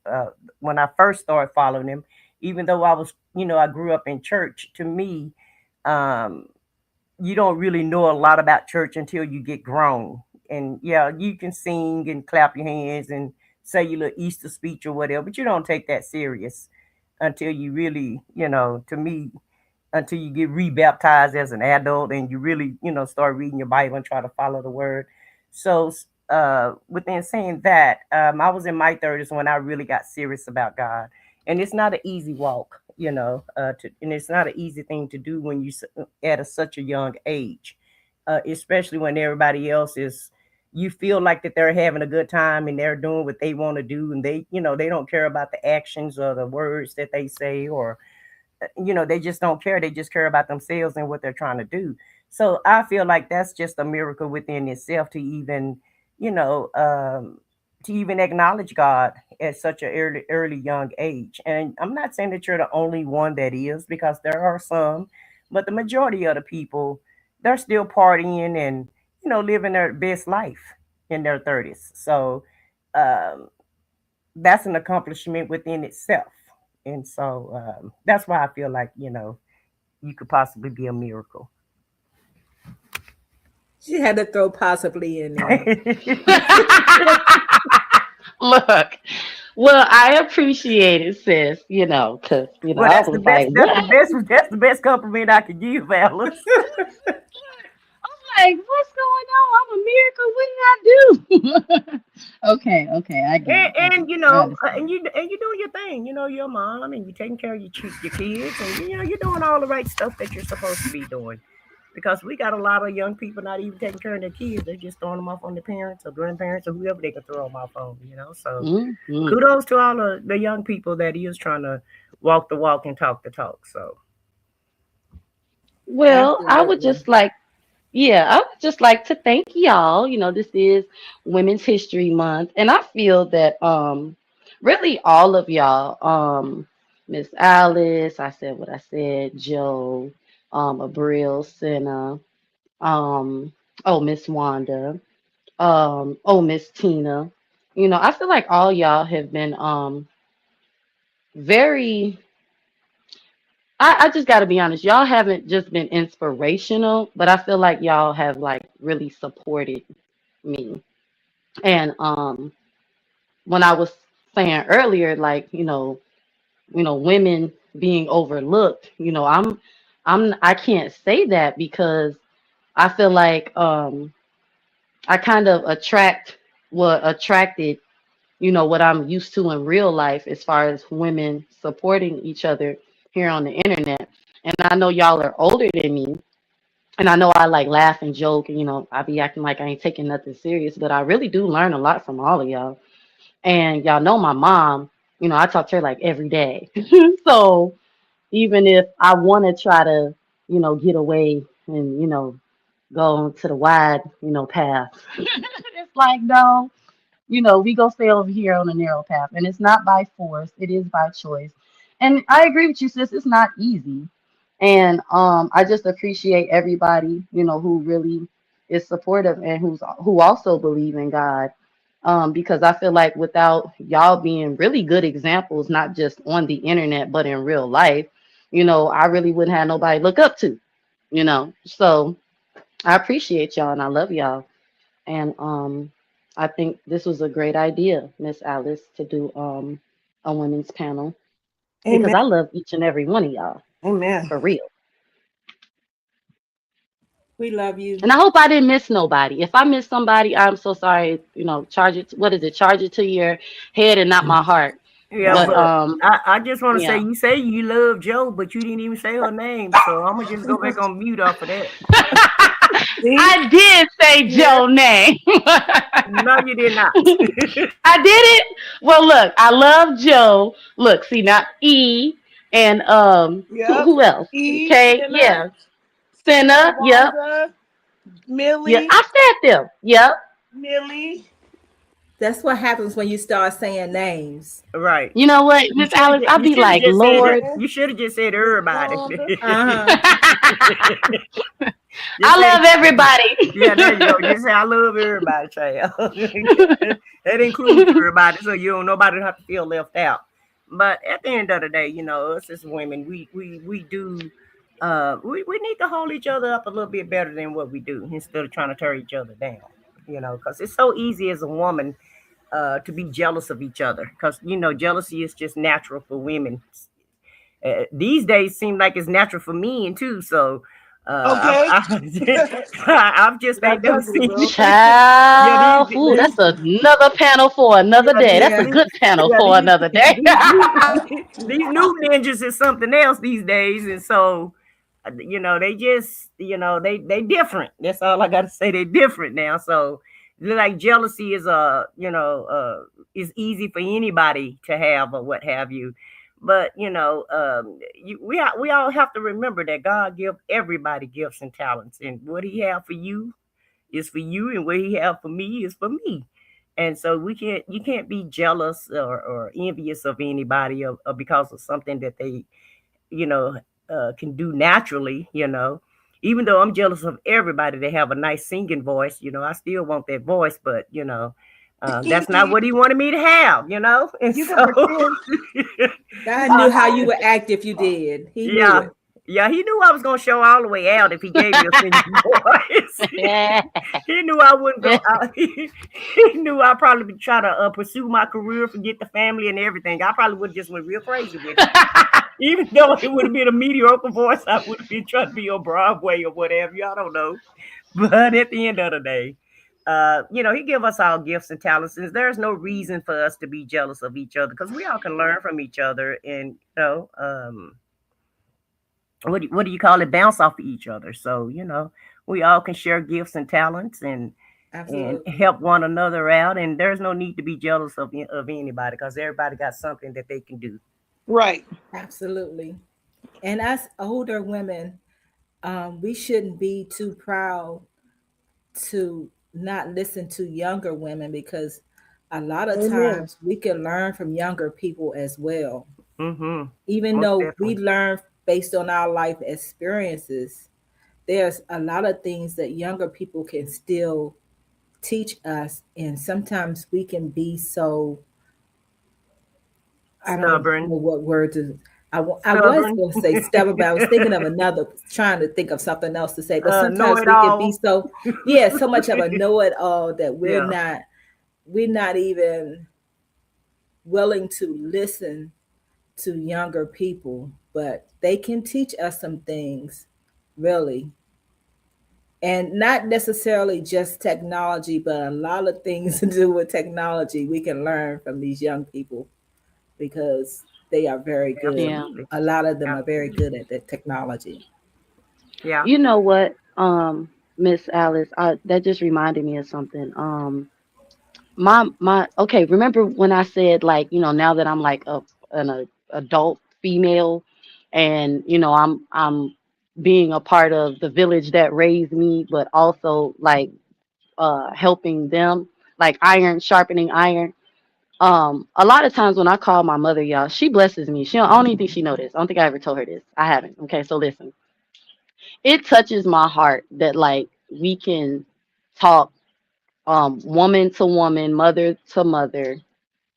when I first started following Him, even though I was, I grew up in church. To me, um, you don't really know a lot about church until you get grown. And yeah, you can sing and clap your hands and say your little Easter speech or whatever, but you don't take that serious until you really, to me, until you get rebaptized as an adult and you really, start reading your Bible and try to follow the word. So, within saying that, I was in my 30s when I really got serious about God. And it's not an easy walk, and it's not an easy thing to do when you at such a young age, especially when everybody else is. You feel like that they're having a good time and they're doing what they want to do, and they don't care about the actions or the words that they say, or they just don't care. They just care about themselves and what they're trying to do. So I feel like that's just a miracle within itself to even, you know, um, to even acknowledge God at such an early young age. And I'm not saying that you're the only one that is, because there are some, but the majority of the people, they're still partying and, living their best life in their 30s. So um, that's an accomplishment within itself. And so that's why I feel like, you could possibly be a miracle. She had to throw possibly in there. Look, well, I appreciate it, sis. Because Well, I that's the was best. like, That's the what? best. That's the best compliment I could give, Alice. Like, what's going on? I'm a miracle. What did I do? Okay, I get it. I get And it. I understand. and you doing your thing. You're a mom, and you're taking care of your kids, and you're doing all the right stuff that you're supposed to be doing. Because we got a lot of young people not even taking care of their kids; they're just throwing them off on their parents or grandparents or whoever they can throw them off on. So Hmm. kudos to all of the young people that is trying to walk the walk and talk the talk. So Well, Absolutely. I would just like to thank y'all. This is Women's History Month, and I feel that really all of y'all, Miss Alice, I said what I said, Joe, Abril, Senna, um, oh Miss Wanda, oh Miss Tina. I feel like all y'all have been very I just got to be honest. Y'all haven't just been inspirational, but I feel like y'all have like really supported me. And when I was saying earlier, like women being overlooked, I can't say that because I feel like I kind of attracted what I'm used to in real life as far as women supporting each other here on the internet. And I know y'all are older than me. And I know I like laugh and joke and I be acting like I ain't taking nothing serious, but I really do learn a lot from all of y'all. And y'all know my mom, I talk to her like every day. So even if I want to try to, get away and, go to the wide, path, it's like, no, we go stay over here on a narrow path. And it's not by force, it is by choice. And I agree with you, sis, it's not easy. And I just appreciate everybody, who really is supportive and who also believe in God. Because I feel like without y'all being really good examples, not just on the internet, but in real life, I really wouldn't have nobody to look up to. So I appreciate y'all and I love y'all. And I think this was a great idea, Miss Alice, to do a women's panel because Amen. I love each and every one of y'all Amen. for real. We love you. And I hope I didn't miss nobody. If I missed somebody, I'm so sorry. Charge it. What is it? Charge it to your head and not my heart. yeah, But but I just want to say, yeah. you say you love Joe, but you didn't even say her name. So I'm gonna just go back on mute off of that. See? I did say Yeah. Joe name. No, you did not. I did it. Well, look, I love Joe. Look, see now E and Yep. who else? E, Okay, Senna, yeah. Senna, yep. Wanda, Yeah, Millie, I said them. Yep. Millie. That's what happens when you start saying names. Right. You know what, You Miss should have. Alice? I'll You be should have like, just said it. Lord. Amen. You should have just said Miss everybody. Wanda. Uh-huh. Just I say, love everybody. yeah, there you go. Just say I love everybody, child. That includes everybody, so you don't nobody have to feel left out. But at the end of the day, us as women, we do we need to hold each other up a little bit better than what we do instead of trying to tear each other down. Because it's so easy as a woman to be jealous of each other. Because jealousy is just natural for women. These days seem like it's natural for men too. So Okay. I've just Like never ugly, seen. bro. Child, Yeah, ooh, that's another panel for another yeah, day. these, That's a Yeah. good panel yeah, for another day. these new ninjas is something else these days, and so they just they different. That's all I got to say. They different now. So like jealousy is is easy for anybody to have or what have you. But we all have to remember that God give everybody gifts and talents, and what He have for you is for you, and what He have for me is for me. And so you can't be jealous or envious of anybody or because of something that they you know can do naturally. Even though I'm jealous of everybody that have a nice singing voice, I still want that voice, but that's not what He wanted me to have. And You can so pretend. God knew how you would act if you did. He knew yeah. it. Yeah, He knew I was gonna show all the way out if He gave me a singing voice. He knew I wouldn't go out. He knew I'd probably be trying to pursue my career, forget the family and everything. I probably would have just went real crazy with it. Even though it would have been a mediocre voice, I would have been trying to be on Broadway or whatever. Y'all don't know. But at the end of the day, He give us all gifts and talents, and there's no reason for us to be jealous of each other because we all can learn from each other, and what do you call it? Bounce off of each other. So we all can share gifts and talents and Absolutely. help one another out. And there's no need to be jealous of anybody because everybody got something that they can do. Right. Absolutely. And us older women, we shouldn't be too proud to not listen to younger women because a lot of Amen. times we can learn from younger people as well. Mm-hmm. Even Most though we definitely. learn based on our life experiences, there's a lot of things that younger people can still teach us. And sometimes we can be so, I don't Stubborn. know what word to. I was Stubborn. going to say stubborn, but I was thinking of another, trying to think of something else to say. But Know sometimes it we can be all. so, yeah, so much of a know-it-all that Yeah. we're not even willing to listen to younger people, but they can teach us some things, really. And not necessarily just technology, but a lot of things to do with technology we can learn from these young people because they are very good. Yeah. Absolutely. A lot of them are very Absolutely. good at the technology. Yeah. You know what, Miss Alice, that just reminded me of something. My okay, remember when I said like, now that I'm like an adult female and I'm being a part of the village that raised me, but also like helping them, like iron sharpening iron. A lot of times when I call my mother, y'all, she blesses me. I don't even think she know this. I don't think I ever told her this. I haven't. Okay, so listen. It touches my heart that like we can talk woman to woman, mother to mother.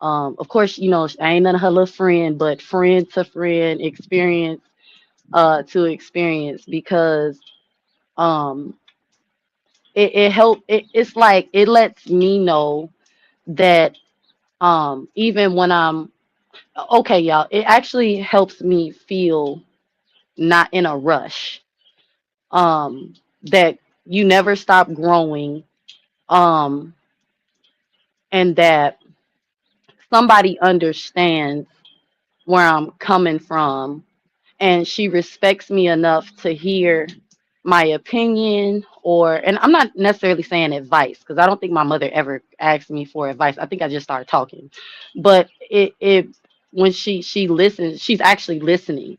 Of course, I ain't none of her little friend, but friend to friend, experience to experience because um it's like it lets me know that even when I'm okay, y'all, it actually helps me feel not in a rush. That you never stop growing, um and that somebody understands where I'm coming from and she respects me enough to hear my opinion, or and I'm not necessarily saying advice because I don't think my mother ever asked me for advice. I think I just started talking. But it when she listens, she's actually listening.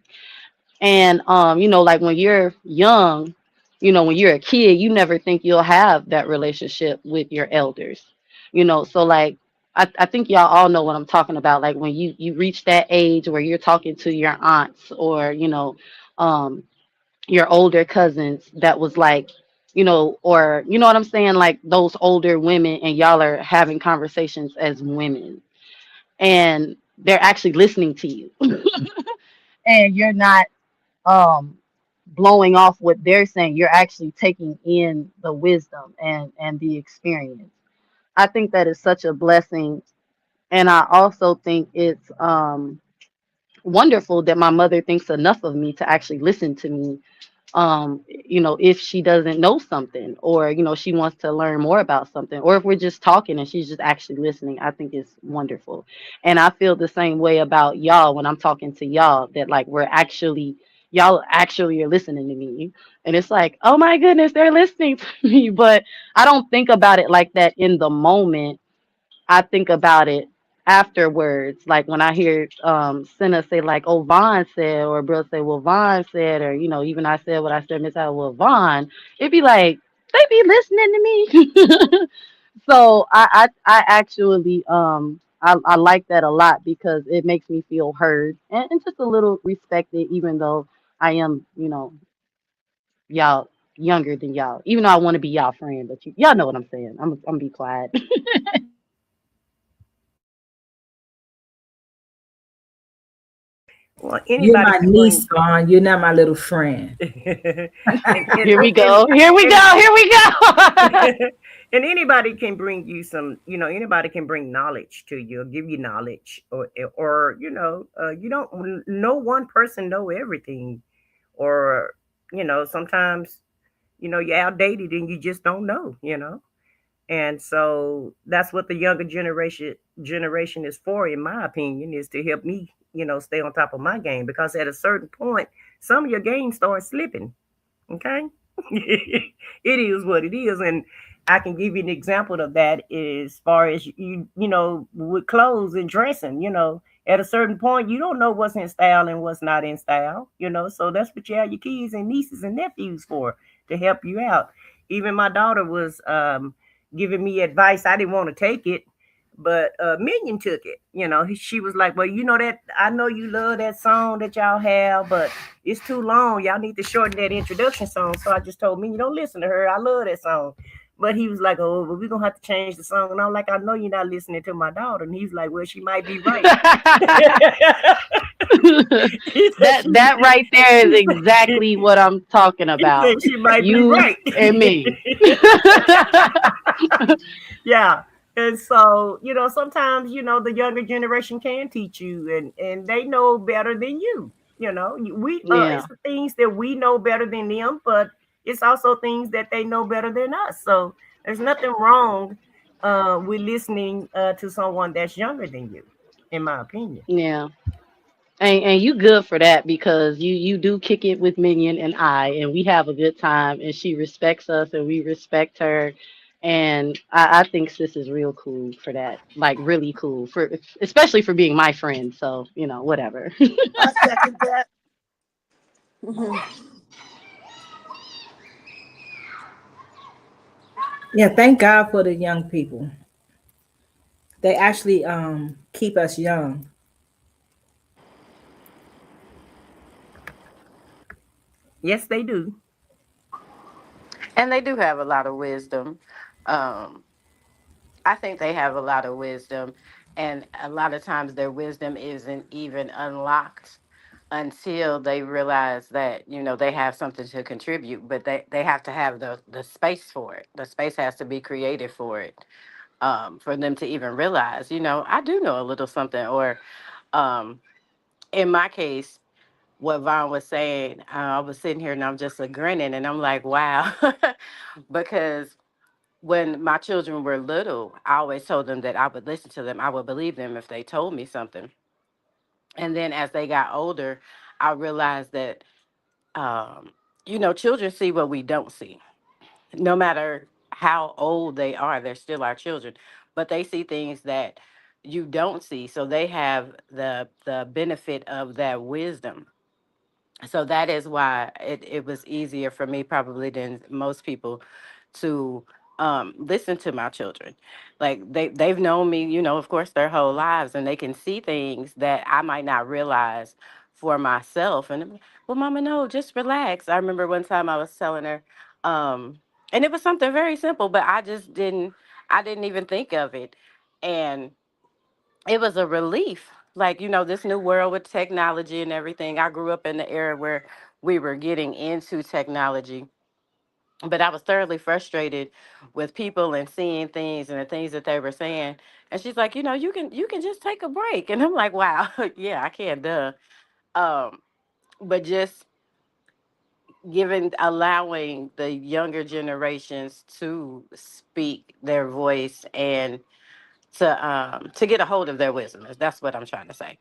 And like when you're young, when you're a kid, you never think you'll have that relationship with your elders. So like I think y'all all know what I'm talking about. Like when you reach that age where you're talking to your aunts or, um your older cousins that was like, or you know what I'm saying, like those older women and y'all are having conversations as women. And they're actually listening to you. And you're not um blowing off what they're saying. You're actually taking in the wisdom and the experience. I think that is such a blessing. And I also think it's wonderful that my mother thinks enough of me to actually listen to me, if she doesn't know something, or she wants to learn more about something, or if we're just talking and she's just actually listening. I think it's wonderful. And I feel the same way about y'all when I'm talking to y'all, that like y'all actually are listening to me. And it's like, oh my goodness, they're listening to me. But I don't think about it like that in the moment. I think about it afterwards. Like when I hear Senna say like, "Oh, Vaughn said," or Bro say, "Well, Vaughn said," or even I said what I said, Miss Al, "Well, Vaughn," it'd be like they be listening to me. So I actually I like that a lot, because it makes me feel heard, and just a little respected, even though I am y'all younger than y'all. Even though I want to be y'all friend, but y'all know what I'm saying. I'm gonna be quiet. Well, You're anybody my can niece, bring. Vaughn. You're not my little friend. Here we And, go. Here we and, go. Here we go. and anybody can bring you some, anybody can bring knowledge to you, or give you knowledge, or you don't, no one person know everything, or sometimes you're outdated and you just don't know. And so that's what the younger generation is for, in my opinion, is to help me, stay on top of my game, because at a certain point, some of your game starts slipping. Okay. It is what it is. And I can give you an example of that as far as with clothes and dressing, at a certain point, you don't know what's in style and what's not in style. So that's what you have your kids and nieces and nephews for, to help you out. Even my daughter was giving me advice. I didn't want to take it, but Minion took it. She was like, "Well, that I know you love that song that y'all have, but it's too long. Y'all need to shorten that introduction song." So I just told me, "You don't listen to her. I love that song." But he was like, "Oh, but we're gonna have to change the song." And I'm like, "I know you're not listening to my daughter." And he's like, "Well, she might be right." he said That right there is exactly what I'm talking he about. said she might be You right. and me. Yeah. And so, sometimes, the younger generation can teach you, and they know better than you. We Yeah. it's the things that we know better than them, but it's also things that they know better than us. So there's nothing wrong with listening to someone that's younger than you, in my opinion. Yeah. And you good for that, because you do kick it with Minion and and we have a good time, and she respects us and we respect her. And I think sis is real cool for that. Like really cool, for especially for being my friend. So, whatever. I second that. Yeah, thank God for the young people. They actually keep us young. Yes, they do. And they do have a lot of wisdom. Um, I think they have a lot of wisdom, and a lot of times their wisdom isn't even unlocked until they realize that they have something to contribute, but they have to have the space for it. The space has to be created for it, for them to even realize, I do know a little something. Or um, in my case, what Vaughn was saying, I was sitting here and I'm just a grinning, and I'm like, wow, because when my children were little, I always told them that I would listen to them. I would believe them if they told me something. And then as they got older, I realized that, children see what we don't see. No matter how old they are, they're still our children, but they see things that you don't see. So they have the benefit of that wisdom. So that is why it was easier for me probably than most people to listen to my children. Like they've known me, of course, their whole lives, and they can see things that I might not realize for myself. And I'm like, well, Mama, no, just relax. I remember one time I was telling her, um, and it was something very simple, but I didn't even think of it. And it was a relief like, this new world with technology and everything. I grew up in the era where we were getting into technology, but I was thoroughly frustrated with people and seeing things and the things that they were saying. And she's like, you can just take a break. And I'm like, wow, yeah, I can, duh. Um, but just allowing the younger generations to speak their voice and to get a hold of their wisdom. That's what I'm trying to say.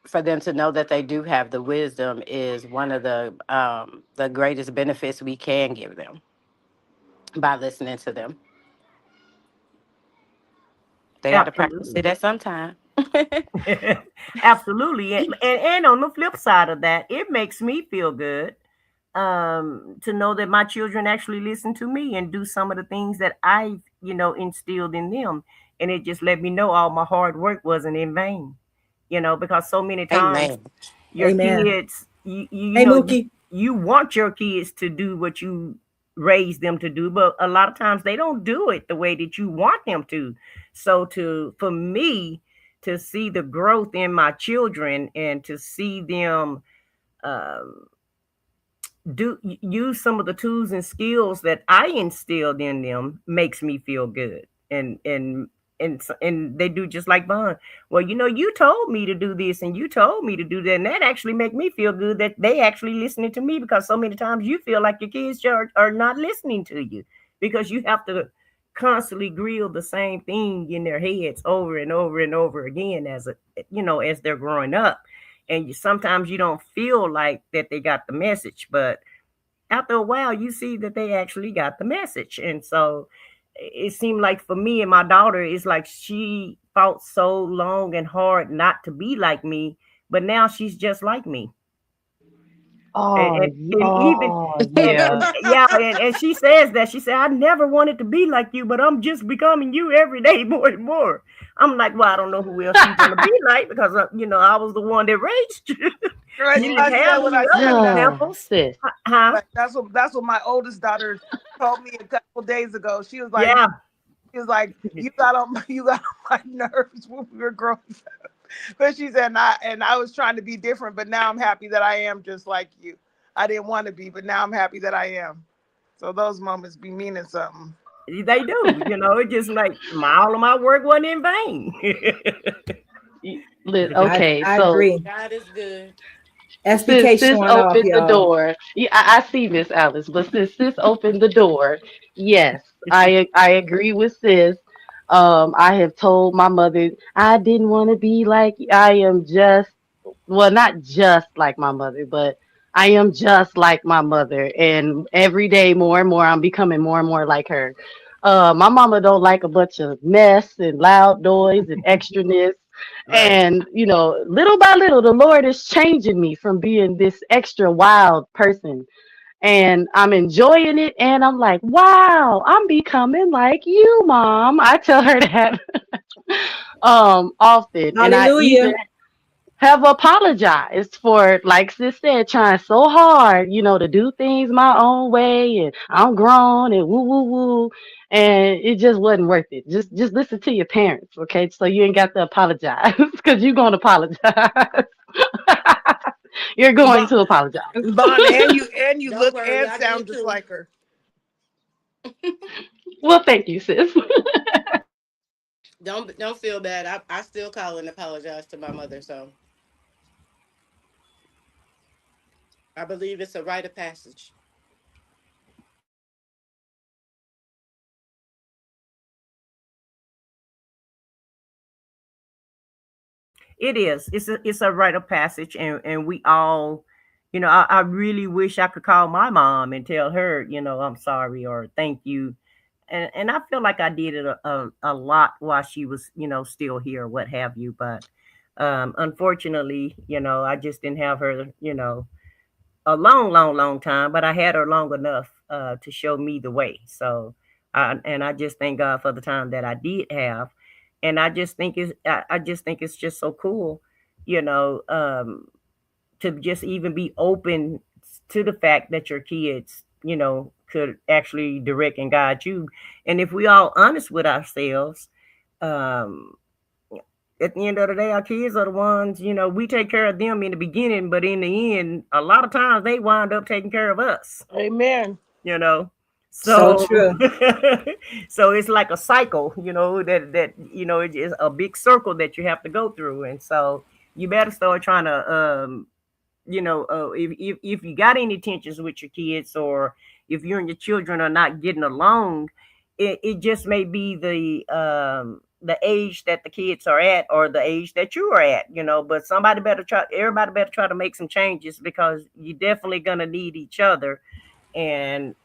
For them to know that they do have the wisdom is one of the greatest benefits we can give them by listening to them. They got to practice Absolutely. it at some time. Absolutely. And on the flip side of that, it makes me feel good to know that my children actually listen to me and do some of the things that I, instilled in them. And it just let me know all my hard work wasn't in vain, because so many times Amen. your Amen. kids, Hey, Mookie. you want your kids to do what you raise them to do, but a lot of times they don't do it the way that you want them to. So for me to see the growth in my children and to see them um, use some of the tools and skills that I instilled in them makes me feel good. And they do just like Vaughn. Well, you told me to do this and you told me to do that, and that actually make me feel good that they actually listening to me, because so many times you feel like your kids are not listening to you because you have to constantly grill the same thing in their heads over and over and over again as they're growing up. And sometimes you don't feel like that they got the message, but after a while you see that they actually got the message. And so it seemed like for me and my daughter, it's like she fought so long and hard not to be like me, but now she's just like me. Oh, And even yeah. yeah, and she says that, she said, I never wanted to be like you, but I'm just becoming you every day more and more. I'm like, well, I don't know who else you're gonna be like, because I was the one that raised you. Right, You I didn't said have what any I other said. examples, Sis. huh? Like that's what my oldest daughter told me a couple days ago. She was like, Yeah. you got on my nerves when we were growing up. But she said, and I was trying to be different, but now I'm happy that I am just like you. I didn't want to be, but now I'm happy that I am. So those moments be meaning something. They do, it just like all of my work wasn't in vain. Okay, I so agree. God is good. SBK sis showing off, opened the y'all. door. Yeah, I see Miss Alice, but sis opened the door. Yes, I agree with sis. I have told my mother I didn't want to be like I am just, well, not just like my mother, but I am just like my mother. And every day more and more I'm becoming more and more like her. My mama don't like a bunch of mess and loud noise and extraness. Right. And little by little the Lord is changing me from being this extra wild person, and I'm enjoying it. And I'm like, wow, I'm becoming like you, Mom. I tell her that often. And I even Hallelujah. have apologized for, like sis said, trying so hard, to do things my own way, and I'm grown and woo woo woo, and it just wasn't worth it. Just listen to your parents, okay? So you ain't got to apologize because you're gonna apologize. You're going Bon, to apologize. Bon, and you Don't look worry, and I sound did just too. like her. Well, thank you, sis. Don't feel bad. I still call and apologize to my mother. So I believe it's a rite of passage. It is. It's a rite of passage, and we all, I really wish I could call my mom and tell her, I'm sorry or thank you, and I feel like I did it a lot while she was, still here, what have you. But unfortunately, I just didn't have her, a long, long, long time, but I had her long enough to show me the way. So, and I just thank God for the time that I did have, and I just think it's just so cool, you know, um, to just even be open to the fact that your kids, could actually direct and guide you. And if we all honest with ourselves, um, at the end of the day, our kids are the ones, we take care of them in the beginning, but in the end, a lot of times they wind up taking care of us, Amen. you know. So So true. so it's like a cycle, that it's a big circle that you have to go through. And so you better start trying to if you got any tensions with your kids, or if you and your children are not getting along, it just may be the age that the kids are at, or the age that you are at, but everybody better try to make some changes, because you're definitely gonna need each other. And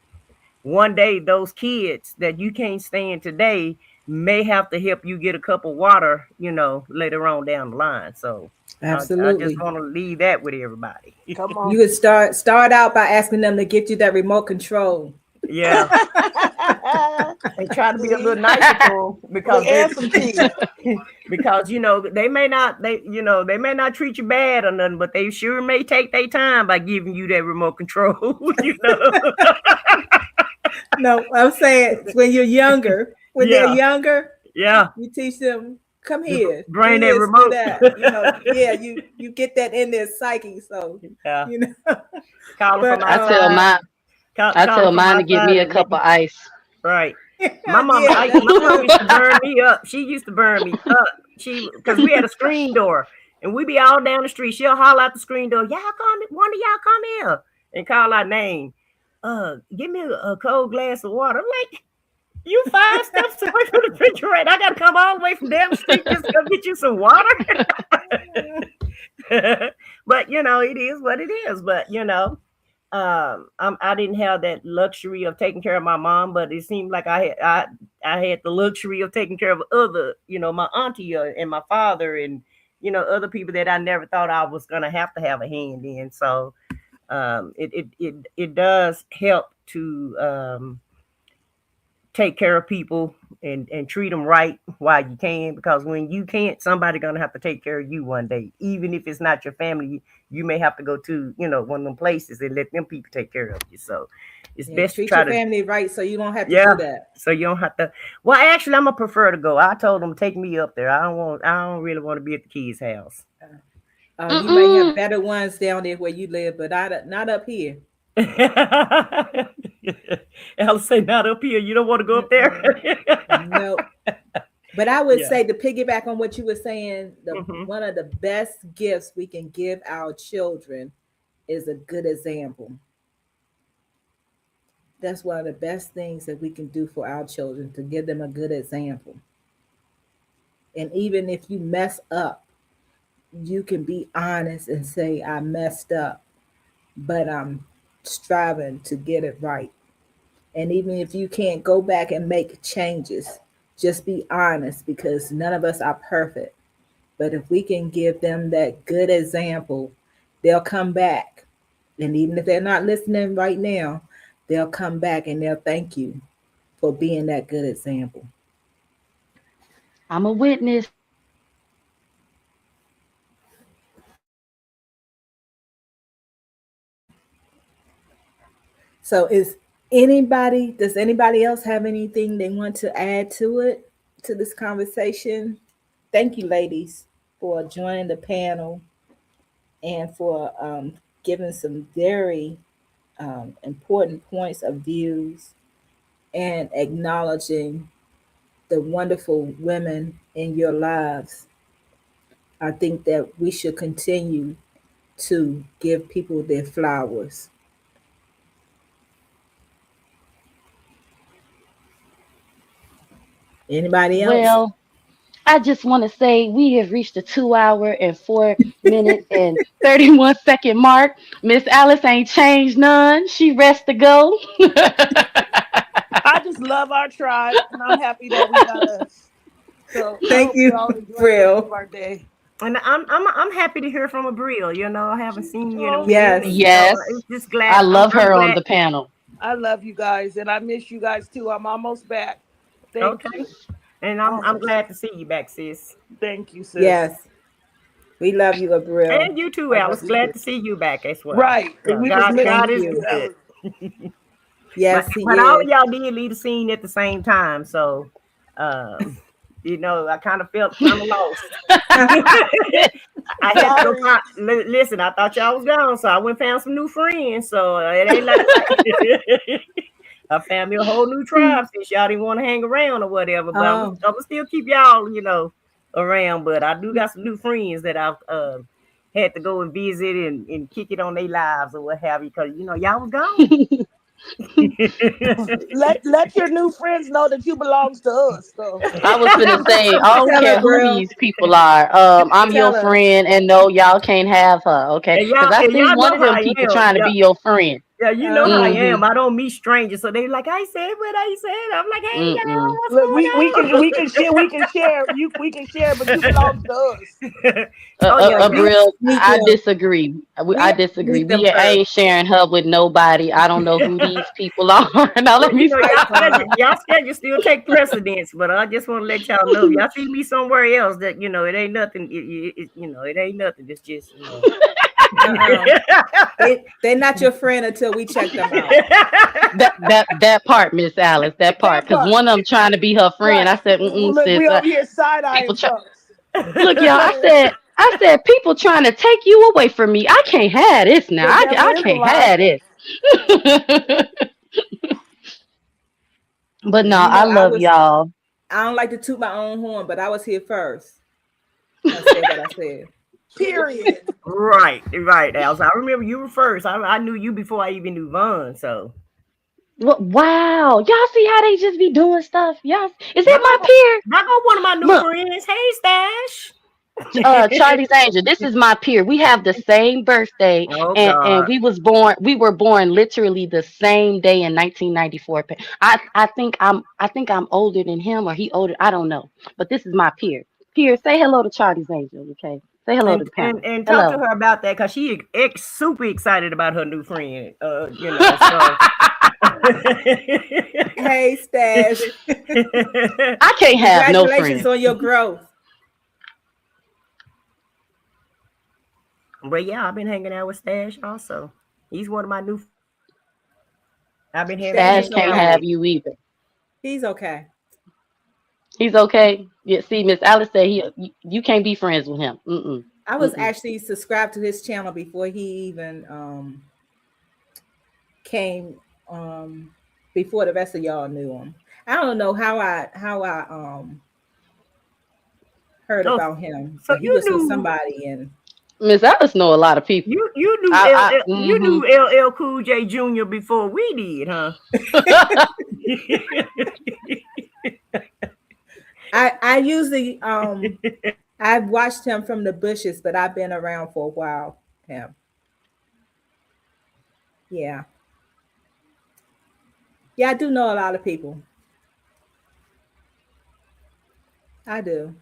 one day those kids that you can't stand today may have to help you get a cup of water, later on down the line. So I just Absolutely. want to leave that with everybody. Come on. You could start out by asking them to get you that remote control. Yeah, and try to be a little nicer to them, because and some tea. because they may not treat you bad or nothing, but they sure may take their time by giving you that remote control. No, I'm saying when you're younger, when Yeah. they're younger, Yeah, you teach them, come here, bring do that this, do remote. that. Yeah, you get that in their psyche. So Yeah, But, call them from I outside. tell mine, Call I them tell from mine to get me a outside cup and of ice. right. My mom, Yeah, that's my mom true. used to burn me up. She used to burn me up. Because we had a screen door, and we be all down the street. She'll holler out the screen door, "Y'all come, one of y'all come here," and call our name. Give me a cold glass of water. I'm like, you 5 steps away from the refrigerator. I gotta come all the way from down the street just to go get you some water. But it is what it is. But I didn't have that luxury of taking care of my mom, but it seemed like I had the luxury of taking care of other, my auntie and my father, and other people that I never thought I was gonna have to have a hand in. So it does help to take care of people and treat them right while you can, because when you can't, somebody gonna have to take care of you one day. Even if it's not your family, you may have to go to one of them places and let them people take care of you. So it's Yeah, best to treat try your to family right, so you don't have to Yeah. do that. so you don't have to. Well, actually, I'm gonna prefer to go. I told them take me up there. I don't really want to be at the kids' house. You may Mm-mm. have better ones down there where you live, but not up here. I'll say not up here. You don't want to go up there. No. But I would Yeah. say, to piggyback on what you were saying, Mhm. one of the best gifts we can give our children is a good example. That's one of the best things that we can do for our children, to give them a good example. And even if you mess up, you can be honest and say, I messed up, but I'm striving to get it right. And even if you can't go back and make changes, just be honest, because none of us are perfect. But if we can give them that good example, they'll come back. And even if they're not listening right now, they'll come back and they'll thank you for being that good example. I'm a witness. So does anybody else have anything they want to add to it, to this conversation? Thank you, ladies, for joining the panel and for giving some very important points of views, and acknowledging the wonderful women in your lives. I think that we should continue to give people their flowers. Anybody else? Well, I just want to say we have reached the 2 hour and 4 minute and 31 second mark. Miss Alice ain't changed none. She rests to go. I just love our tribe, and I'm happy that we got us. So I Thank hope you, you all enjoy the rest Brill. of our day. And I'm happy to hear from Abril. I haven't seen you in a Oh, Yes. minute. Yes, It's just I glad. love I'm her on glad. the panel. I love you guys, and I miss you guys too. I'm almost back. Thank Okay. you. And I'm Almost. glad to see you back, sis. Thank you, sis. Yes, we love you, Abril. And you too, I Alice. love you Glad too. to see you back as well. Right. And we was God missing Thank is you. good. Alice. But Yes, he all is. of y'all did leave the scene at the same time. So You know, I kind of felt kind of lost. I had to go find, listen, I thought y'all was gone, so I went and found some new friends. So it ain't like I found me a whole new tribe since y'all didn't want to hang around or whatever. But I'm gonna still keep y'all, you know, around. But I do got some new friends that I've had to go and visit and kick it on their lives or what have you, because you know y'all was gone. let your new friends know that you belongs to us. So. I was gonna say, I don't Tell care her, who girl. these people are. I'm Tell your her. friend, and no, y'all can't have her, okay? And Because I see y'all one know of them how I people am. trying to be your friend. Yeah, you know how I Mhm. am. I don't meet strangers, so they like I said what I said. I'm like, hey y'all, what's Look, going on? we can share we can share, but you belong to us. Oh yeah, Abril, Meet I them. disagree. I disagree. Meet them I first. ain't sharing her with nobody. I don't know who these people are. Now let me you know, stop. y'all schedule still take precedence, but I just want to let y'all know, if y'all see me somewhere else, that you know it ain't nothing. You know, it ain't nothing. It's just you know. They're not your friend until we check them out. That part, Miss Alice, that part. Because one of them trying to be her friend. Right. I said, Look, sis. we over here side People eyeing folks. Look, y'all. I said, people trying to take you away from me. I can't have this now. The devil I is a can't lie. have this. But no, You I know, love y'all. I don't like to toot my own horn, but I was here first. I said what I said. Period. Right, Alice. I remember you were first. I knew you before I even knew Vaughn. So Wow, y'all see how they just be doing stuff? Y'all, is there that my peer? go one of my new Look, friends. Hey, Stash. Charlie's Angel. This is my peer. We have the same birthday, Oh and God. we were born literally the same day in 1994. I think I'm older than him, or he older. I don't know. But this is my peer. Peer, say hello to Charlie's Angel, okay? Say hello to the panel. And talk to Hello. her about that, because she super excited about her new friend. You know, so Hey, Stash. I can't have no Congratulations friends. on your growth. But yeah, I've been hanging out with Stash also. He's one of my new. I've been having Stash Stash is hanging can't out okay. have with. you either. He's okay. He's okay. Yeah, see, Miss Alice said you can't be friends with him. I was actually subscribed to his channel before he even came before the rest of y'all knew him. I don't know how I heard Oh, about him, so but he you was with knew somebody and Miss Alice know a lot of people. you knew LL Cool J Jr. before we did, huh? I usually I've watched him from the bushes, but I've been around for a while. Him. Yeah. Yeah, I do know a lot of people. I do.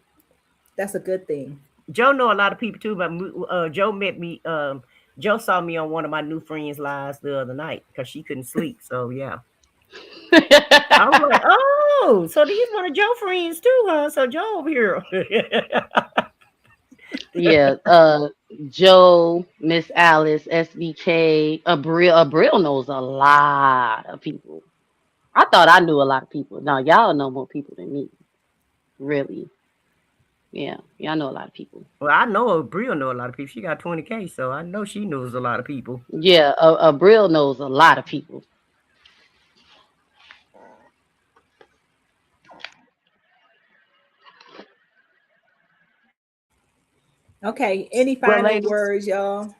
That's a good thing. Joe know a lot of people too, but Joe met me. Joe saw me on one of my new friends' lives the other night because she couldn't sleep. So yeah, I was like, oh, so these one of Joe friends too, huh? So Joe over here. Yeah, Joe, Miss Alice, SBK, Abril knows a lot of people. I thought I knew a lot of people. Now y'all know more people than me. Really. Yeah, y'all know a lot of people. Well, I know Bria know a lot of people. She got 20K, so I know she knows a lot of people. Yeah, Abril knows a lot of people. Okay. Any Well, final ladies, words, y'all?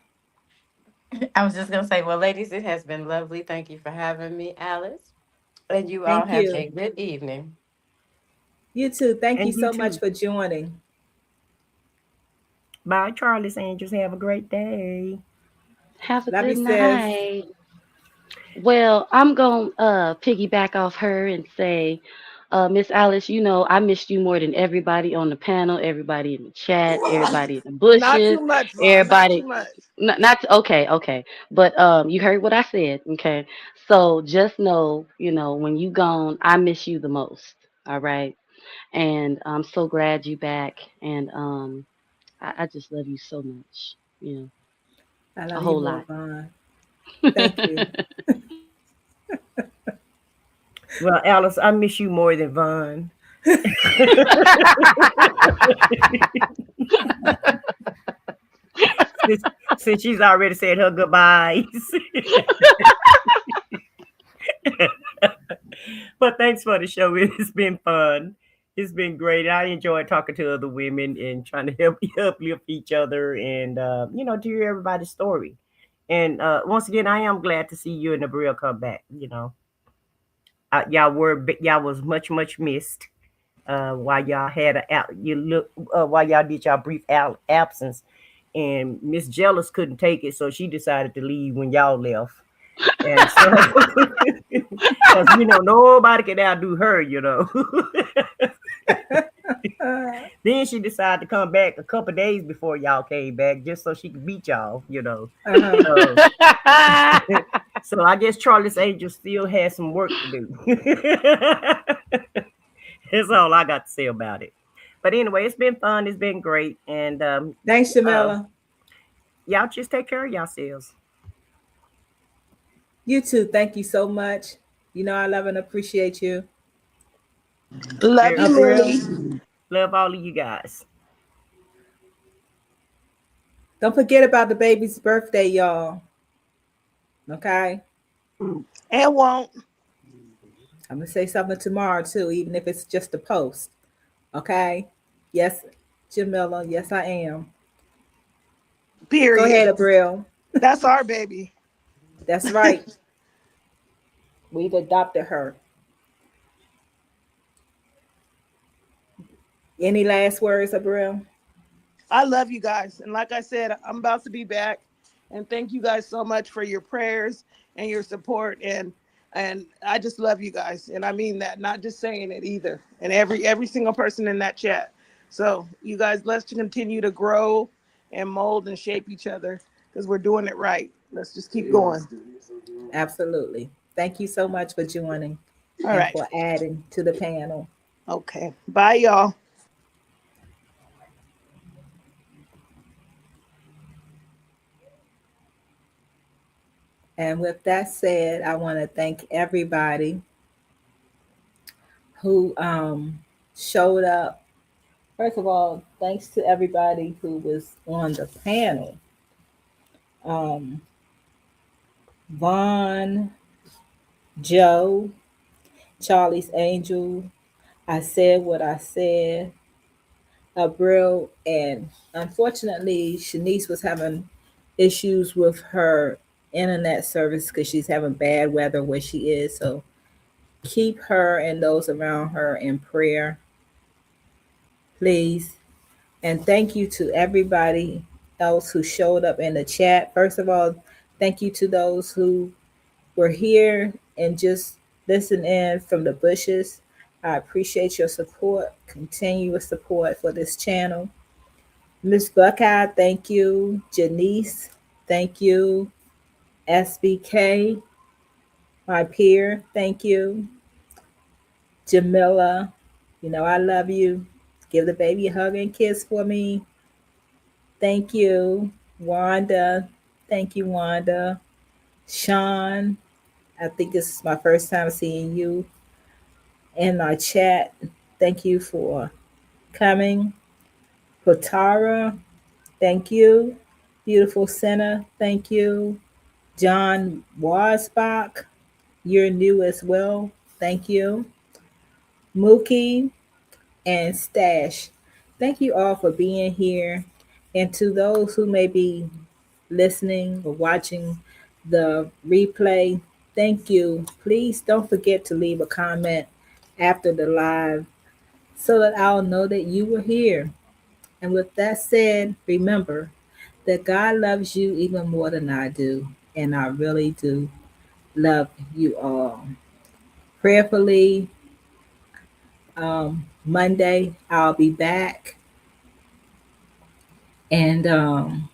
I was just gonna say, well, ladies, it has been lovely. Thank you for having me, Alice. And you all Thank have you. a good evening. You too. Thank you And you so much too. for joining. Bye, Charlie's Angels. Have a great day. Have a Love you, good sis. night. Well, I'm going to piggyback off her and say, Miss Alice, you know, I missed you more than everybody on the panel, everybody in the chat, everybody in the Not bushes, too much, Vaughn. Not too everybody. much. Not okay. But you heard what I said, okay? So just know, you know, when you gone, I miss you the most. All right. And I'm so glad you back. And I just love you so much. You know, I a love you whole more, lot. Vaughn. Thank you. Well, Alice, I miss you more than Vaughn. since she's already said her goodbyes. But thanks for the show. It's been fun. It's been great. I enjoyed talking to other women and trying to help uplift each other and to hear everybody's story. And once again, I am glad to see you and Abril come back. Y'all was much missed while y'all had while y'all did y'all brief absence, and Miss Jealous couldn't take it, so she decided to leave when y'all left. And so, because nobody can outdo her. Then she decided to come back a couple days before y'all came back, just so she could beat y'all. So I guess Charlie's Angel still has some work to do. That's all I got to say about it. But anyway, it's been fun. It's been great. And thanks, Jamila. Y'all just take care of yourselves. You too. Thank you so much. I love and appreciate you. Love you, Lily. Love all of you guys. Don't forget about the baby's birthday, y'all. Okay? And won't. I'm going to say something tomorrow, too, even if it's just a post. Okay? Yes, Jamila. Yes, I am. Period. Go ahead, Abril. That's our baby. That's right. We've adopted her. Any last words, Abril? I love you guys. And like I said, I'm about to be back. And thank you guys so much for your prayers and your support. And I just love you guys. And I mean that, not just saying it either. And every single person in that chat. So you guys, let's continue to grow and mold and shape each other because we're doing it right. Let's just keep going. Absolutely. Thank you so much for joining and for adding to the panel. Okay. Bye, y'all. And with that said, I want to thank everybody who showed up. First of all, thanks to everybody who was on the panel. Vaughn, Joe, Charlie's Angel, I said what I said, Abril, and unfortunately, Shanice was having issues with her internet service because she's having bad weather where she is. So keep her and those around her in prayer, please. And thank you to everybody else who showed up in the chat. First of all, thank you to those who were here and just listen in from the bushes. I appreciate your support, continuous support for this channel. Miss Buckeye, thank you. Janice, thank you. SBK, my peer, thank you. Jamila, I love you. Give the baby a hug and kiss for me. Thank you. Wanda, thank you, Wanda. Sean, I think this is my first time seeing you in our chat. Thank you for coming. Potara, thank you. Beautiful Senna, thank you. John Wasbach, you're new as well. Thank you. Mookie and Stash, thank you all for being here. And to those who may be listening or watching the replay, thank you. Please don't forget to leave a comment after the live so that I'll know that you were here. And with that said, remember that God loves you even more than I do. And I really do love you all. Prayerfully, Monday, I'll be back. And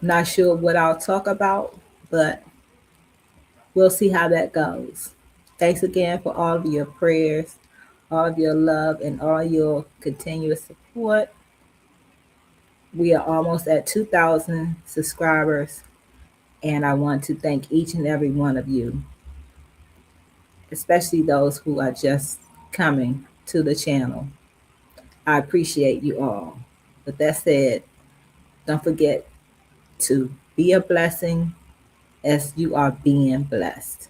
not sure what I'll talk about, but we'll see how that goes. Thanks again for all of your prayers, all of your love, and all your continuous support. We are almost at 2,000 subscribers, and I want to thank each and every one of you, especially those who are just coming. to the channel. I appreciate you all. With that said, don't forget to be a blessing as you are being blessed.